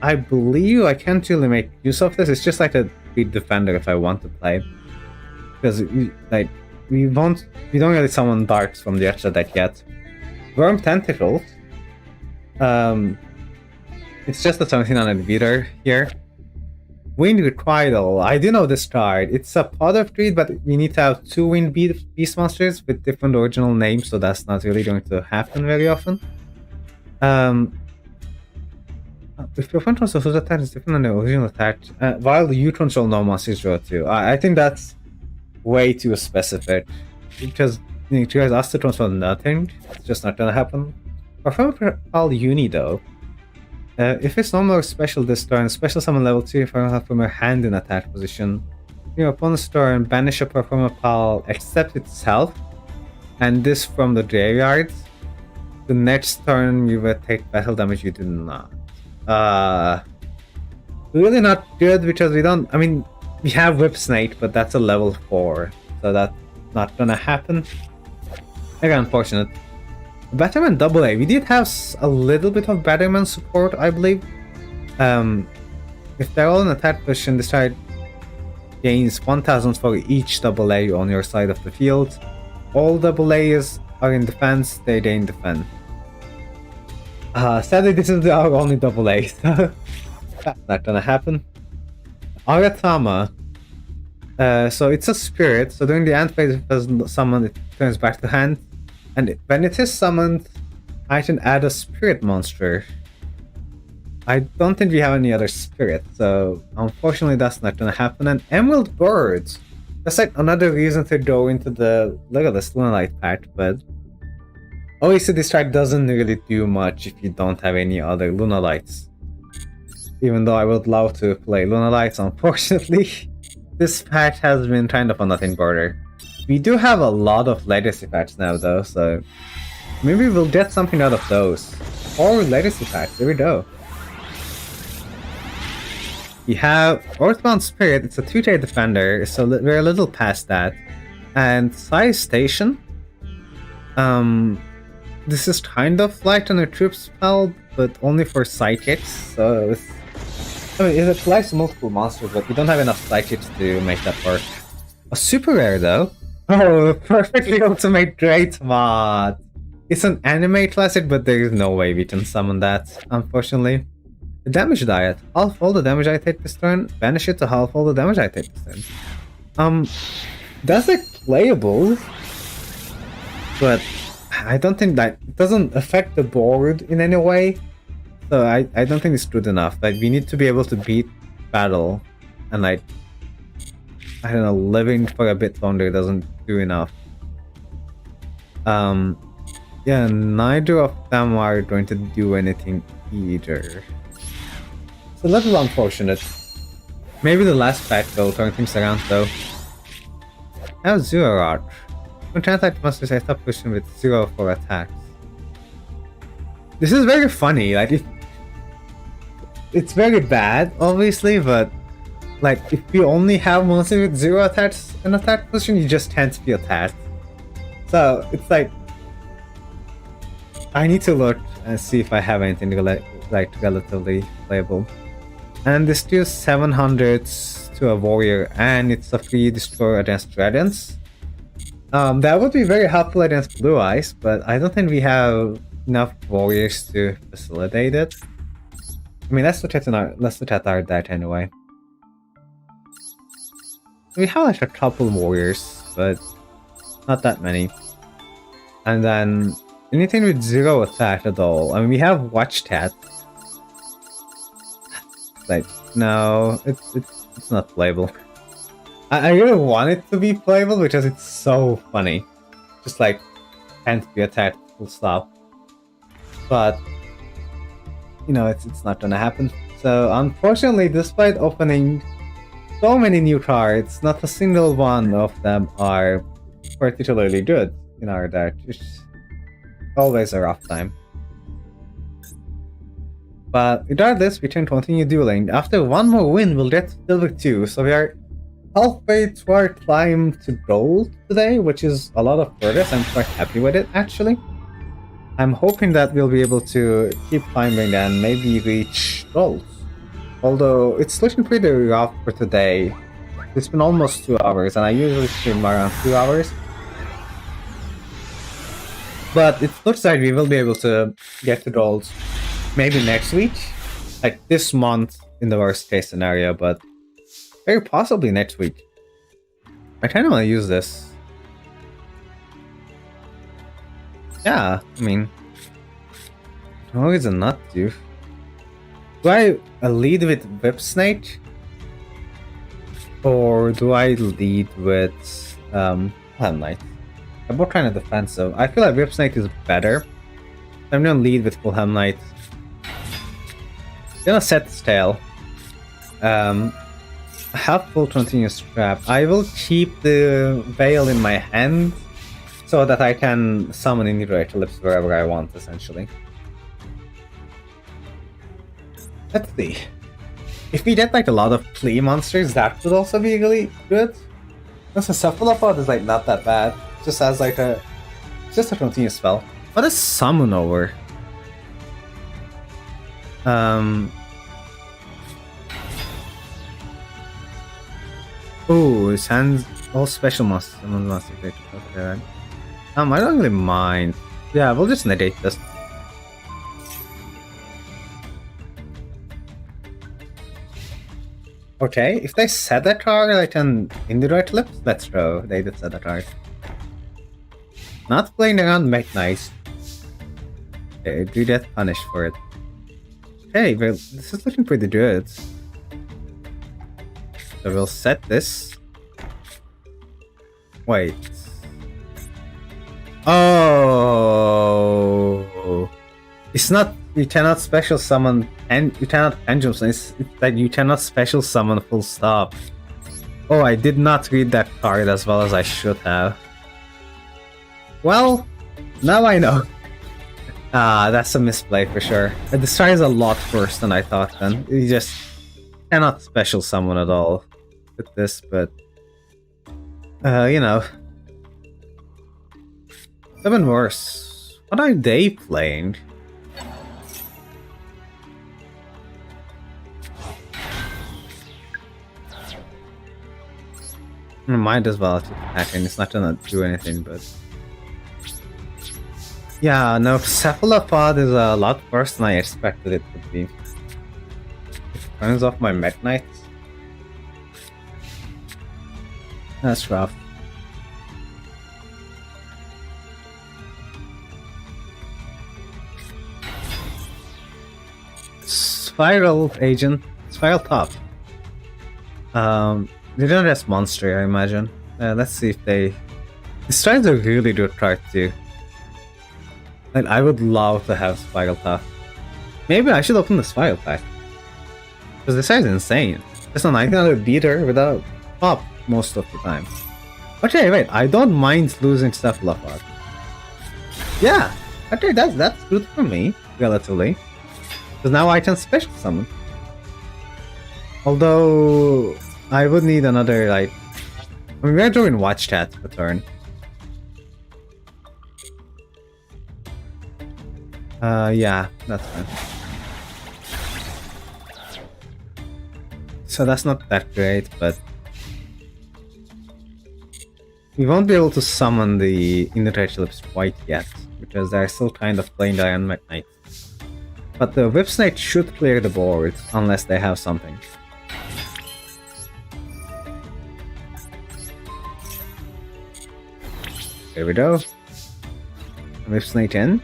I believe I can't really make use of this. It's just like a big defender if I want to play. Because we don't really summon darks from the extra deck yet. Worm Tentacles. It's just a 1700 beater here. Wind Requital. I do know this card. It's a pot of greed, but we need to have 2 Wind Beast monsters with different original names, so that's not really going to happen very often. If your opponent controls attack is different than the original attack, while you control no monsters draw 2. I think that's way too specific. Because you guys asked to control nothing, it's just not gonna happen. Performapal Uni though. If it's normal or special this turn, special summon level 2 if I don't have from your hand in attack position. Your opponent's turn, banish a Performapal except itself, and this from the graveyard. The next turn you will take battle damage you do not. Really not good because we don't. I mean, we have Whip Snake, but that's a level 4, so that's not gonna happen. Very unfortunate. Batman AA. We did have a little bit of Batman support, I believe. If they're all in attack position, this side gains 1000 for each AA on your side of the field. All AAs are in defense, they gain defense. Sadly, this is our only AA, so that's not gonna happen. Aratama. So it's a spirit, so during the end phase, if it doesn't summon, it turns back to hand. And when it is summoned, I can add a spirit monster. I don't think we have any other spirit, so unfortunately that's not gonna happen. And Emerald Birds. That's like another reason to go into the look at this Lunalight pack, but obviously this card doesn't really do much if you don't have any other Lunalights. Even though I would love to play Lunalights, unfortunately, this pack has been kind of a nothing burger. We do have a lot of legacy packs now though, so maybe we'll get something out of those. Or legacy packs, there we go. We have Earthbound Spirit, it's a 2-day defender, so we're a little past that. And Size Station. This is kind of like an Troop spell, but only for psychics, so I mean, it applies to multiple monsters, but we don't have enough psychics to make that work. A super rare though. Oh, perfectly ultimate great mod. It's an anime classic, but there is no way we can summon that, unfortunately. The damage diet. Half all the damage I take this turn, banish it to half all the damage I take this turn. That's like playable, but I don't think that it doesn't affect the board in any way. So I don't think it's good enough. Like, we need to be able to beat battle, and like, I don't know, living for a bit longer doesn't do enough. Yeah, neither of them are going to do anything either. It's a little unfortunate. Maybe the last pack will turn things around though. I have 0 art. When transact monsters, I stop pushing with 0 for attacks. This is very funny, like it's very bad, obviously, but like if you only have monsters with 0 attacks in attack position, you just can't be attacked. So it's like I need to look and see if I have anything like relatively playable. And this deals 700 to a warrior, and it's a free destroy against dragons. That would be very helpful against blue eyes, but I don't think we have enough warriors to facilitate it. I mean, let's look at our deck anyway. We have like a couple warriors, but not that many. And then anything with 0 attack at all. I mean, we have Watch Cat. Like, no, it's not playable. I really want it to be playable because it's so funny. Just like, can't be attacked, full stop. But, you know, it's not gonna happen. So, unfortunately, despite opening so many new cards, not a single one of them are particularly good in our deck. It's always a rough time. But regardless, we can continue dueling. After one more win, we'll get Silver 2, so we are halfway to our climb to gold today, which is a lot of progress. I'm quite happy with it, actually. I'm hoping that we'll be able to keep climbing and maybe reach gold. Although, it's looking pretty rough for today. It's been almost 2 hours, and I usually stream around 2 hours. But it looks like we will be able to get to gold maybe next week. Like this month in the worst case scenario, but very possibly next week. I kind of want to use this. Yeah, I mean, no reason not to. Do I lead with Whip Snake? Or do I lead with Helm Knight? They're both kind of defensive. I feel like Whip Snake is better. I'm gonna lead with Full Helm Knight. Gonna set this tail. Have full continuous trap. I will keep the veil in my hand so that I can summon Inuit Eclipse wherever I want, essentially. Let's see. If we get like a lot of plea monsters, that would also be really good. Because a Cephalopod is like not that bad. Just as like a just a continuous spell. What is summon over? Oh, it sends all special monsters. Okay, right. I don't really mind. Yeah, we'll just negate this. Okay, if they set that card, I can Inuit Eclipse. Let's go. They did set that card. Not playing around, make nice. Okay, do get punished for it. Okay, well, this is looking pretty good. So we'll set this. Wait. Oh, it's not. You cannot special summon, and you cannot pendulum summon. It's that you cannot special summon. Full stop. Oh, I did not read that card as well as I should have. Well, now I know. That's a misplay for sure. This try is a lot worse than I thought. Then you just cannot special summon at all with this, but you know, even worse. What are they playing? Might as well keep attacking. It's not gonna do anything, but yeah, no, Cephalopod is a lot worse than I expected it would be. It turns off my Mech Knight. That's rough. Spiral Agent. Spiral Top. They don't rest Monster, I imagine. Let's see if they... This tries a really good card too. And I would love to have Spiral Top. Maybe I should open the Spiral pack. Because this guy's insane. It's a 1900 beater without pop most of the time. Okay, wait, I don't mind losing Cephalopod. Yeah, okay, that's good for me, relatively. Because now I can special summon. Although, I would need another, like... I mean, we're doing Watch Chat per turn. Yeah, that's fine. So that's not that great, but... We won't be able to summon the Inner Lips quite yet, because they're still kind of playing the Iron Mech Knight. But the Whip Snake should clear the board, unless they have something. There we go. Whip Snake in.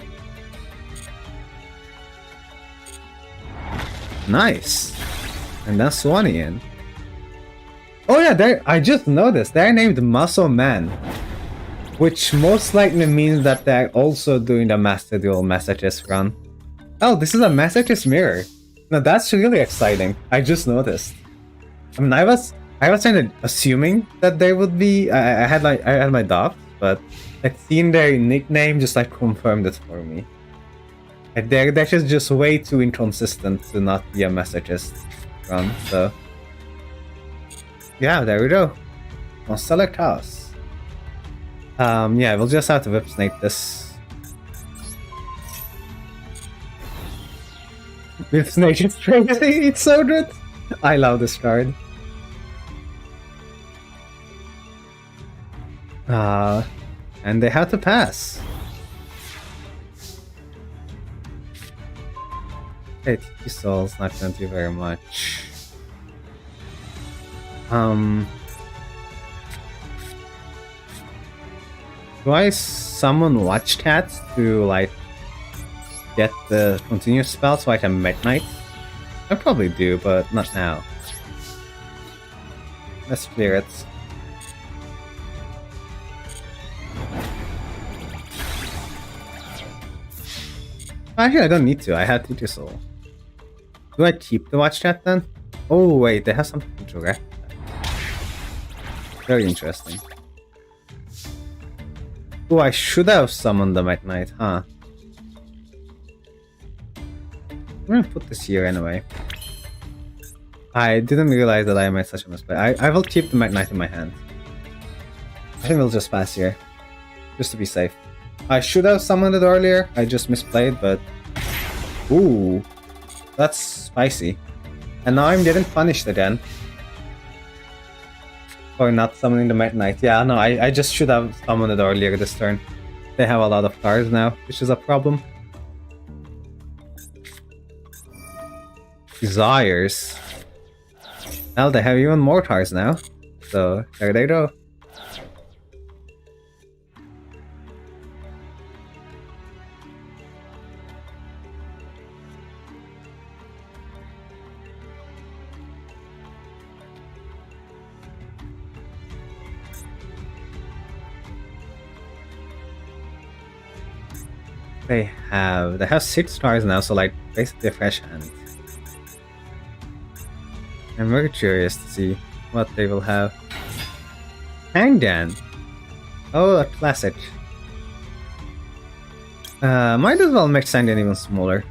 Nice! And then Swanee in. Oh yeah, I just noticed, they're named Muscle Man. Which most likely means that they're also doing the Master Duel Masochist run. Oh, this is a Masochist mirror. Now that's really exciting. I just noticed. I mean, I was kind of assuming that they would be. I had my doubts, but like seeing their nickname just like confirmed it for me. Like, they're just way too inconsistent to not be a Masochist run. So yeah, there we go. On select house. Yeah, we'll just have to Whip Snake this. Whip Snake is crazy, it's so good! I love this card. And they have to pass. Okay, TP Soul's not gonna do very much. Do I summon Watch Cat to like get the continuous spell so I can Mech Knight? I probably do, but not now. Let's clear it. Actually, I don't need to. I have TP Soul. Do I keep the Watch Cat then? Oh wait, they have something to direct. Very interesting. Oh, I should have summoned the Mech Knight, huh? I'm gonna put this here anyway. I didn't realize that I made such a mistake. I will keep the Mech Knight in my hand. I think we'll just pass here. Just to be safe. I should have summoned it earlier. I just misplayed, but... Ooh. That's spicy. And now I'm getting punished again. For not summoning the Mech Knight. Yeah, no, I just should have summoned it earlier this turn. They have a lot of cards now, which is a problem. Desires. Well, they have even more cards now. So, there they go. They have 6 cards now, so like basically a fresh hand. I'm very curious to see what they will have. Hangdan! Oh, a classic. Might as well make Hangdan even smaller.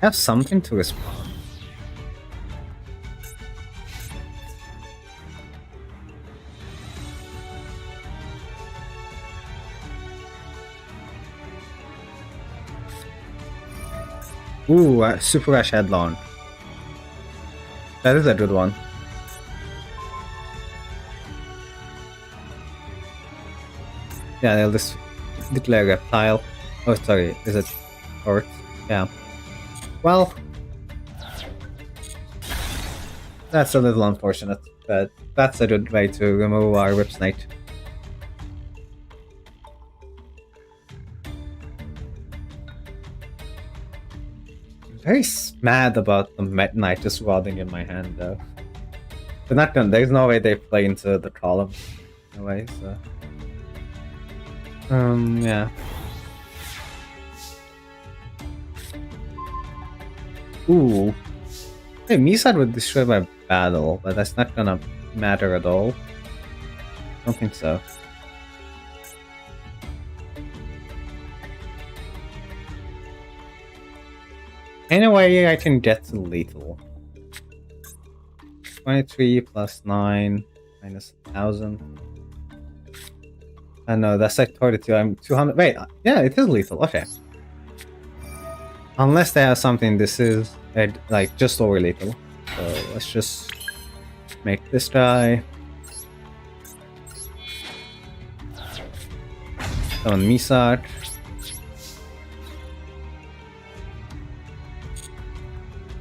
Have something to respond. Ooh, Super Rush Headlong. That is a good one. Yeah, they'll just declare reptile. Oh, sorry, is it Earth? Yeah. Well, that's a little unfortunate, but that's a good way to remove our Whip Snake. I'm very mad about the Met Knight just rotting in my hand, though. They're not gonna. There's no way they play into the column, in a way. So, yeah. Ooh. Hey, Misad would destroy my battle, but that's not gonna matter at all. I don't think so. Anyway, I can get to lethal. 23 plus 9 minus 1000. No, that's like 32. I'm 200. Wait, yeah, it is lethal. Okay. Unless they have something, this is like just over lethal. So let's just make this guy. On Misak.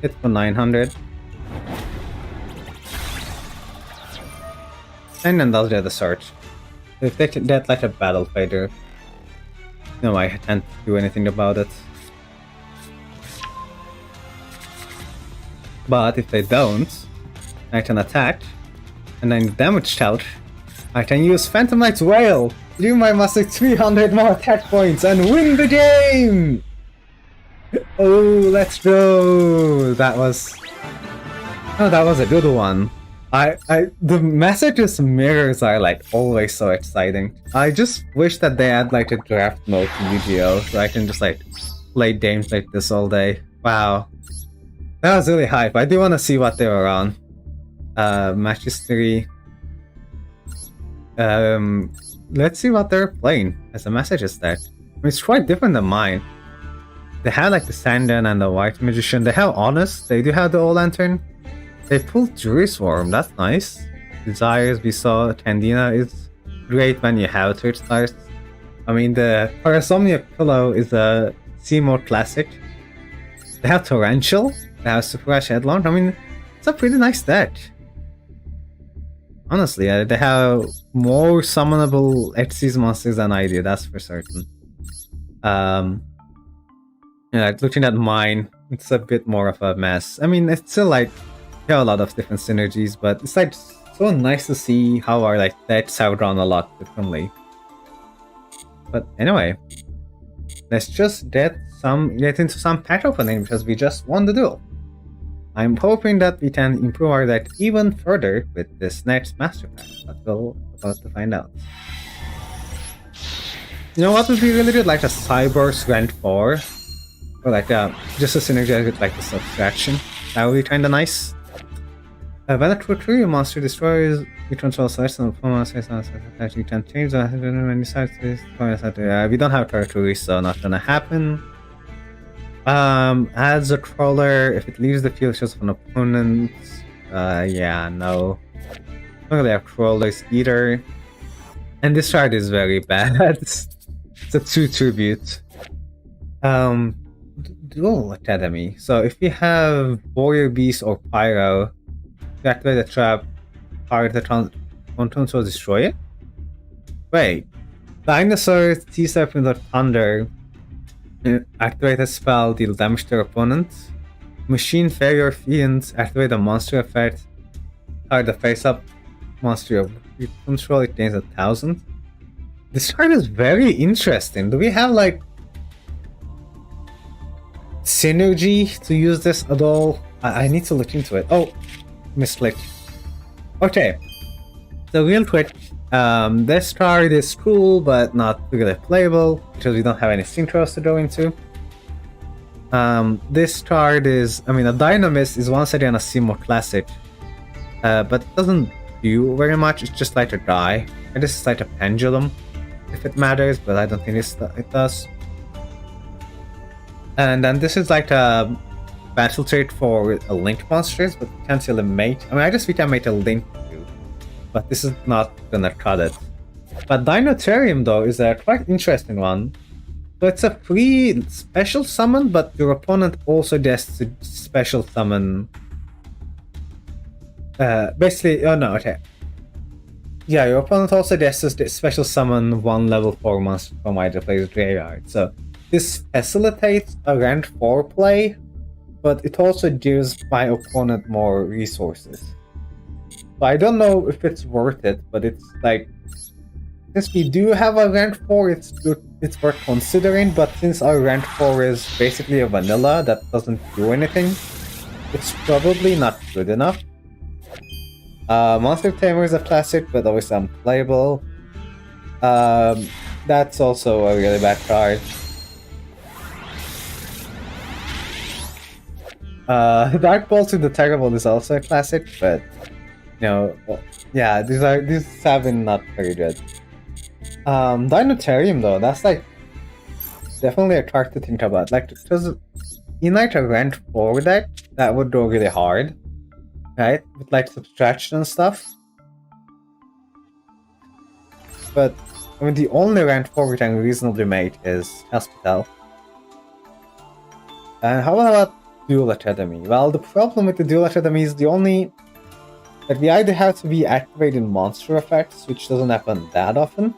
Hit for 900. And then they'll get the search. If they get like a battle fighter, no, I can't do anything about it. But if they don't, I can attack, and then damage out. I can use Phantom Knight's Wail, give my master 300 more attack points, and win the game! Oh, let's go! That was a good one. The messages mirrors are like always so exciting. I just wish that they had like a draft mode to Yu-Gi-Oh! So I can just like play games like this all day. Wow. That was really hype. I do want to see what they were on. Match history. Let's see what they're playing as a messages deck. I mean, it's quite different than mine. They have like the Sandan and the White Magician. They have Honest. They do have the Old Lantern. They pulled Jury Swarm. That's nice. Desires we saw. Candina is great when you have 3 stars. I mean, the Parasomnia Pillow is a C-mode classic. They have Torrential. They have Super Rush Headlong. I mean, it's a pretty nice deck. Honestly, they have more summonable Xyz monsters than I do, that's for certain. Yeah, looking at mine, it's a bit more of a mess. I mean, it's still like, you have a lot of different synergies, but it's like so nice to see how our like decks have drawn a lot differently. But anyway, let's just get into some patch opening because we just won the duel. I'm hoping that we can improve our deck even further with this next master pack, but we'll about to find out. You know what would be really good? Like a Cyborg Rent 4, or like just a synergy with like the subtraction. That would be kind of nice. When a Yugioh monster destroys, you control selection of monsters, you can change the when you start this. We don't have territory, so not gonna happen. Adds a crawler if it leaves the field shows of an opponent. Yeah, no. Don't really have crawlers either. And this card is very bad. It's a 2 tribute. Duel Academy. So if you have Warrior Beast or Pyro, you activate the trap, fire the control to destroy it? Wait. Dinosaur T-Step with the Thunder. Activate a spell, deal damage to your opponent. Machine Farrier Fiend, activate a monster effect. Target the face-up monster you control, it gains 1000. This card is very interesting. Do we have like synergy to use this at all? I need to look into it. Oh, misclick. Okay, so real quick, this card is cool but not really playable because we don't have any synchros to go into. This card is, I mean, a Dynamist is once again a C-mode classic, but it doesn't do very much. It's just like a die, and this is like a pendulum if it matters, but I don't think it does. And then this is like a battle trait for a link monsters, but can't really mate. I mean, I guess we can make a link too, but this is not gonna cut it. But Dinotherium, though, is a quite interesting one. So it's a free special summon, but your opponent also gets to special summon. Basically, oh no, okay. Yeah, your opponent also gets to special summon one level 4 monster from either player's graveyard. So this facilitates a rank 4 play, but it also gives my opponent more resources. So I don't know if it's worth it, but it's like, since we do have a rank 4, it's worth considering, but since our rank 4 is basically a vanilla that doesn't do anything, it's probably not good enough. Monster Tamer is a classic, but always unplayable. That's also a really bad card. Dark Bolts in the Terrible is also a classic, but you know, yeah, these have been not very good. Dinotherium though, that's like definitely a card to think about. Like, because in like a rank 4 deck, that would go really hard, right? With like subtraction and stuff. But I mean, the only rank 4 we can reasonably make is Hospital. And how about Duel Academy? Well, the problem with the Duel Academy is that we either have to be activating monster effects, which doesn't happen that often.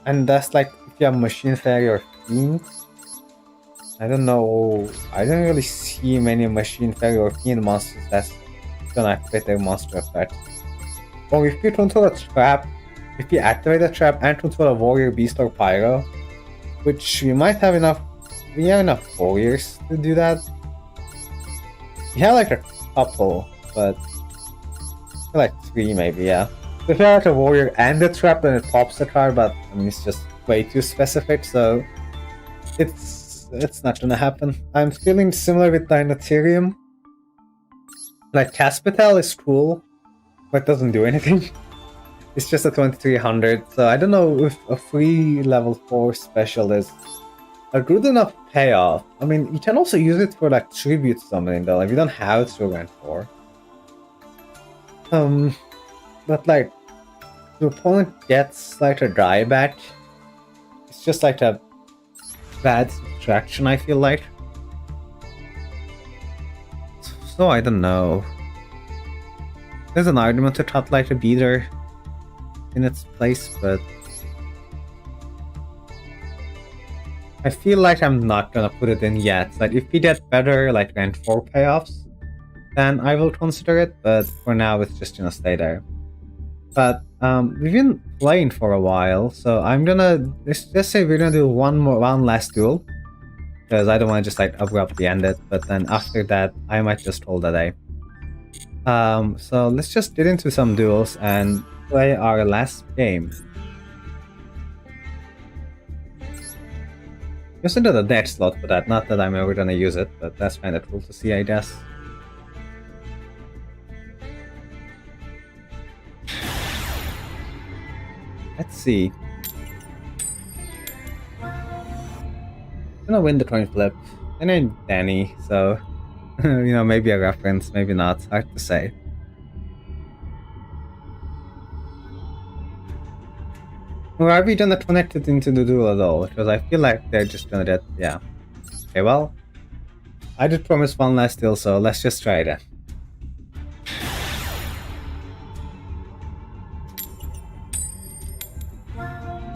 And that's like if you have Machine Fairy or Fiend. I don't know. I don't really see many Machine Fairy or Fiend monsters that's gonna activate their monster effect. Or if you control a trap, if you activate a trap and control a Warrior, Beast, or Pyro, which we might have enough. We have enough Warriors to do that. We have like a couple, but like 3 maybe, yeah. So if you have like a Warrior and a trap, then it pops the card, but I mean it's just way too specific, so it's not gonna happen. I'm feeling similar with Dinotherium. Like Caspital is cool, but doesn't do anything. It's just a 2300, so I don't know if a free level 4 special is a good enough payoff. I mean, you can also use it for like tribute summoning though, like you don't have to rank 4. But like, the opponent gets like a dieback. It's just like a bad subtraction, I feel like. So I don't know. There's an argument to cut like a beater in its place, but I feel like I'm not gonna put it in yet. Like if we get better like rank 4 payoffs, then I will consider it, but for now it's just gonna stay there. But we've been playing for a while, so I'm gonna let's say we're gonna do one last duel, because I don't want to just like abruptly end it. But then after that, I might just hold a day. So let's just get into some duels and play our last game. Just into the deck slot for that. Not that I'm ever gonna use it, but that's kind of cool to see, I guess. Let's see. I'm gonna win the coin flip. My name's Danny, so you know, maybe a reference, maybe not. Hard to say. Or are we gonna connect it into the duel at all? Because I feel like they're just gonna get, yeah. Okay, well, I did promise one last duel, so let's just try that.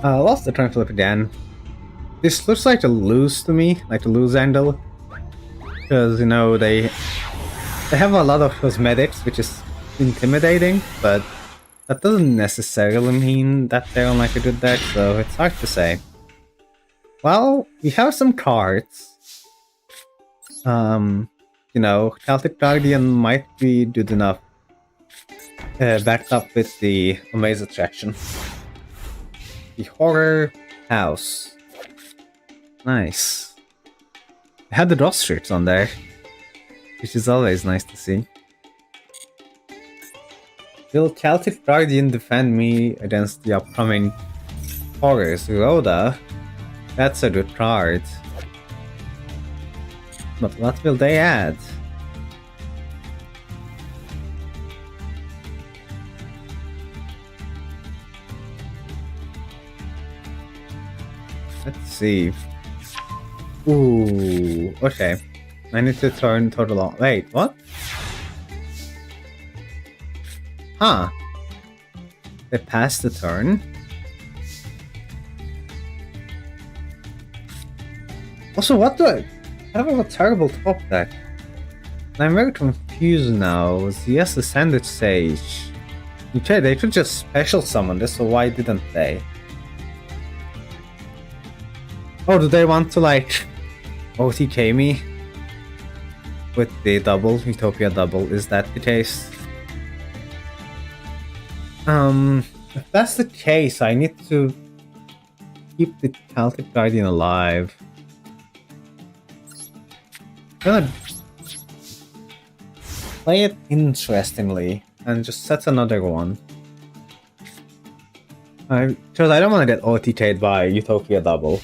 Lost the coin flip again. This looks like a lose to me, like a lose handle. Because, you know, they have a lot of cosmetics, which is intimidating, but that doesn't necessarily mean that they're on like a good deck, so it's hard to say. Well, we have some cards. You know, Celtic Guardian might be good enough. Backed up with the Amaze Attraction. The Horror House. Nice. I had the DOS shirts on there, which is always nice to see. Will Celtic Guardian defend me against the upcoming horrors? Rhoda? That's a good card. But what will they add? Let's see. Ooh, okay. I need to turn total on. Wait, what? Huh. They passed the turn? Also, what do I have a terrible top deck? I'm very confused now. Was yes, Ascended Sage. Okay, they could just special summon this, so why didn't they? Oh, do they want to like OTK me? With the double, Utopia double, is that the case? If that's the case, I need to keep the Celtic Guardian alive. I'm gonna play it interestingly and just set another one. Because I don't want to get OTK'd by Utopia double.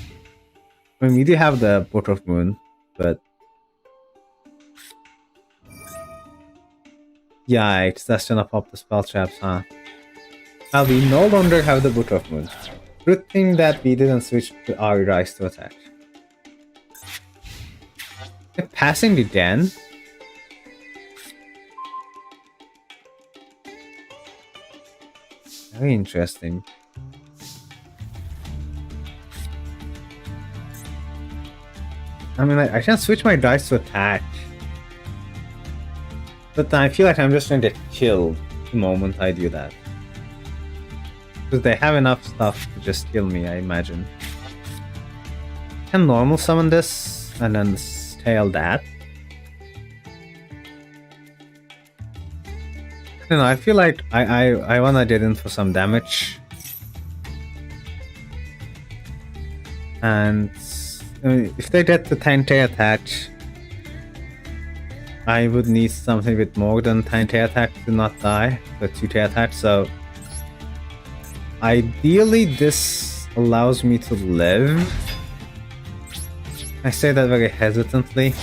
I mean, we do have the Book of Moon, but yikes, that's gonna pop the spell traps, huh? Now we no longer have the Book of Moon. Good thing that we didn't switch to our dice to attack. They're passing again? Very interesting. I mean, I can switch my dice to attack. But I feel like I'm just going to get killed the moment I do that. Because they have enough stuff to just kill me, I imagine. Can normal summon this and then tail that? I don't know, I feel like I wanna get in for some damage. And if they get the 10k attack, I would need something with more than 10k attack to not die, the 2k attack, so ideally this allows me to live. I say that very hesitantly.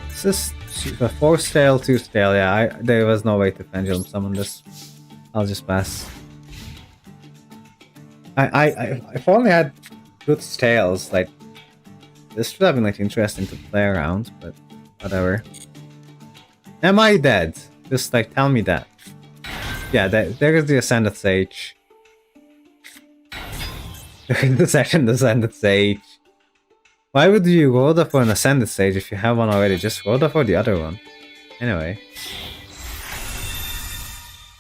This is a 4-scale, 2-scale, yeah, there was no way to pendulum summon this. I'll just pass. If I only had good scales, like, this should have been like interesting to play around, but whatever. Am I dead? Just like tell me that. Yeah, there is the Ascended Sage. The second Ascended Sage. Why would you roll up for an Ascended Sage if you have one already? Just roll up for the other one. Anyway.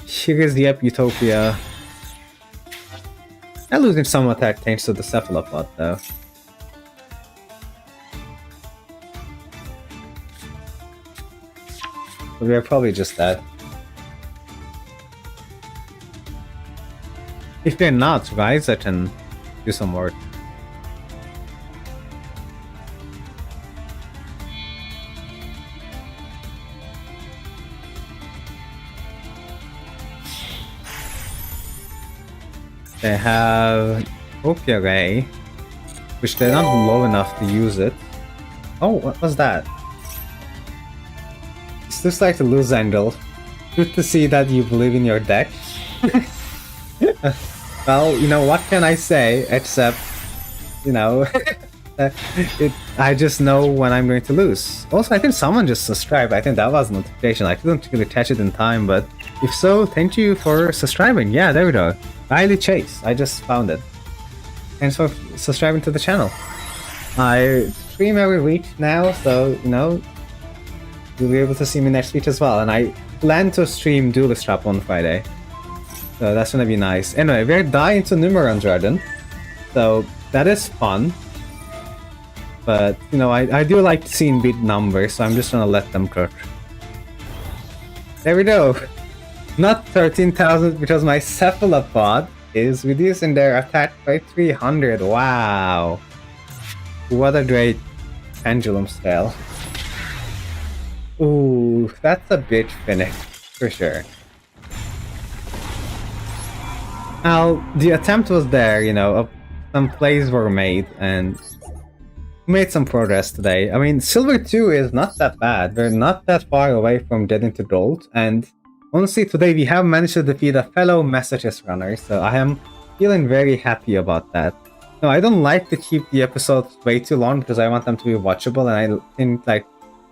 Here is the Utopia. I'm losing some attack thanks to the Cephalopod though. But we are probably just dead. If they're not, guys, I can do some work. They have Utopia Ray, which they're not low enough to use it. Oh, what was that? This looks like the loose angle. Good to see that you believe in your deck. Well, you know, what can I say except, you know, I just know when I'm going to lose. Also, I think someone just subscribed. I think that was a notification. I couldn't really catch it in time, but if so, thank you for subscribing. Yeah, there we go. Riley Chase. I just found it. Thanks for subscribing to the channel. I stream every week now, so, you know, you'll be able to see me next week as well. And I plan to stream Duelist Trap on Friday. So that's gonna be nice. Anyway, we're dying to Numeron Dragon. So that is fun. But, you know, I do like seeing big numbers, so I'm just gonna let them cook. There we go. Not 13,000 because my Cephalopod is reducing their attack by 300. Wow. What a great pendulum scale. Ooh, that's a big finish, for sure. Now, the attempt was there, you know, some plays were made, and made some progress today. I mean, Silver 2 is not that bad. We're not that far away from getting to gold, and honestly, today we have managed to defeat a fellow Masochist runner, so I am feeling very happy about that. No, I don't like to keep the episodes way too long because I want them to be watchable, and I think like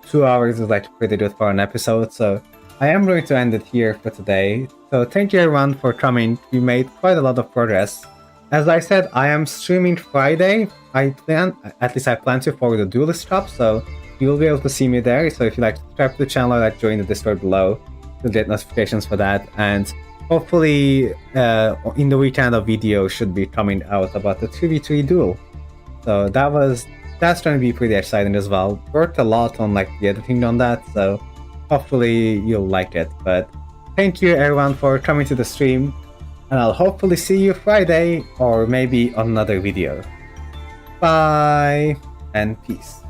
2 hours is like pretty good for an episode, so I am going to end it here for today. So thank you everyone for coming. We made quite a lot of progress. As I said, I am streaming Friday. I plan to, for the Duelist Shop, so you will be able to see me there. So if you like to subscribe to the channel or like join the Discord below, you'll get notifications for that. And hopefully in the weekend a video should be coming out about the 2v3 duel. So that's going to be pretty exciting as well. Worked a lot on like the editing on that, so hopefully you'll like it. But thank you everyone for coming to the stream, and I'll hopefully see you Friday or maybe on another video. Bye and peace.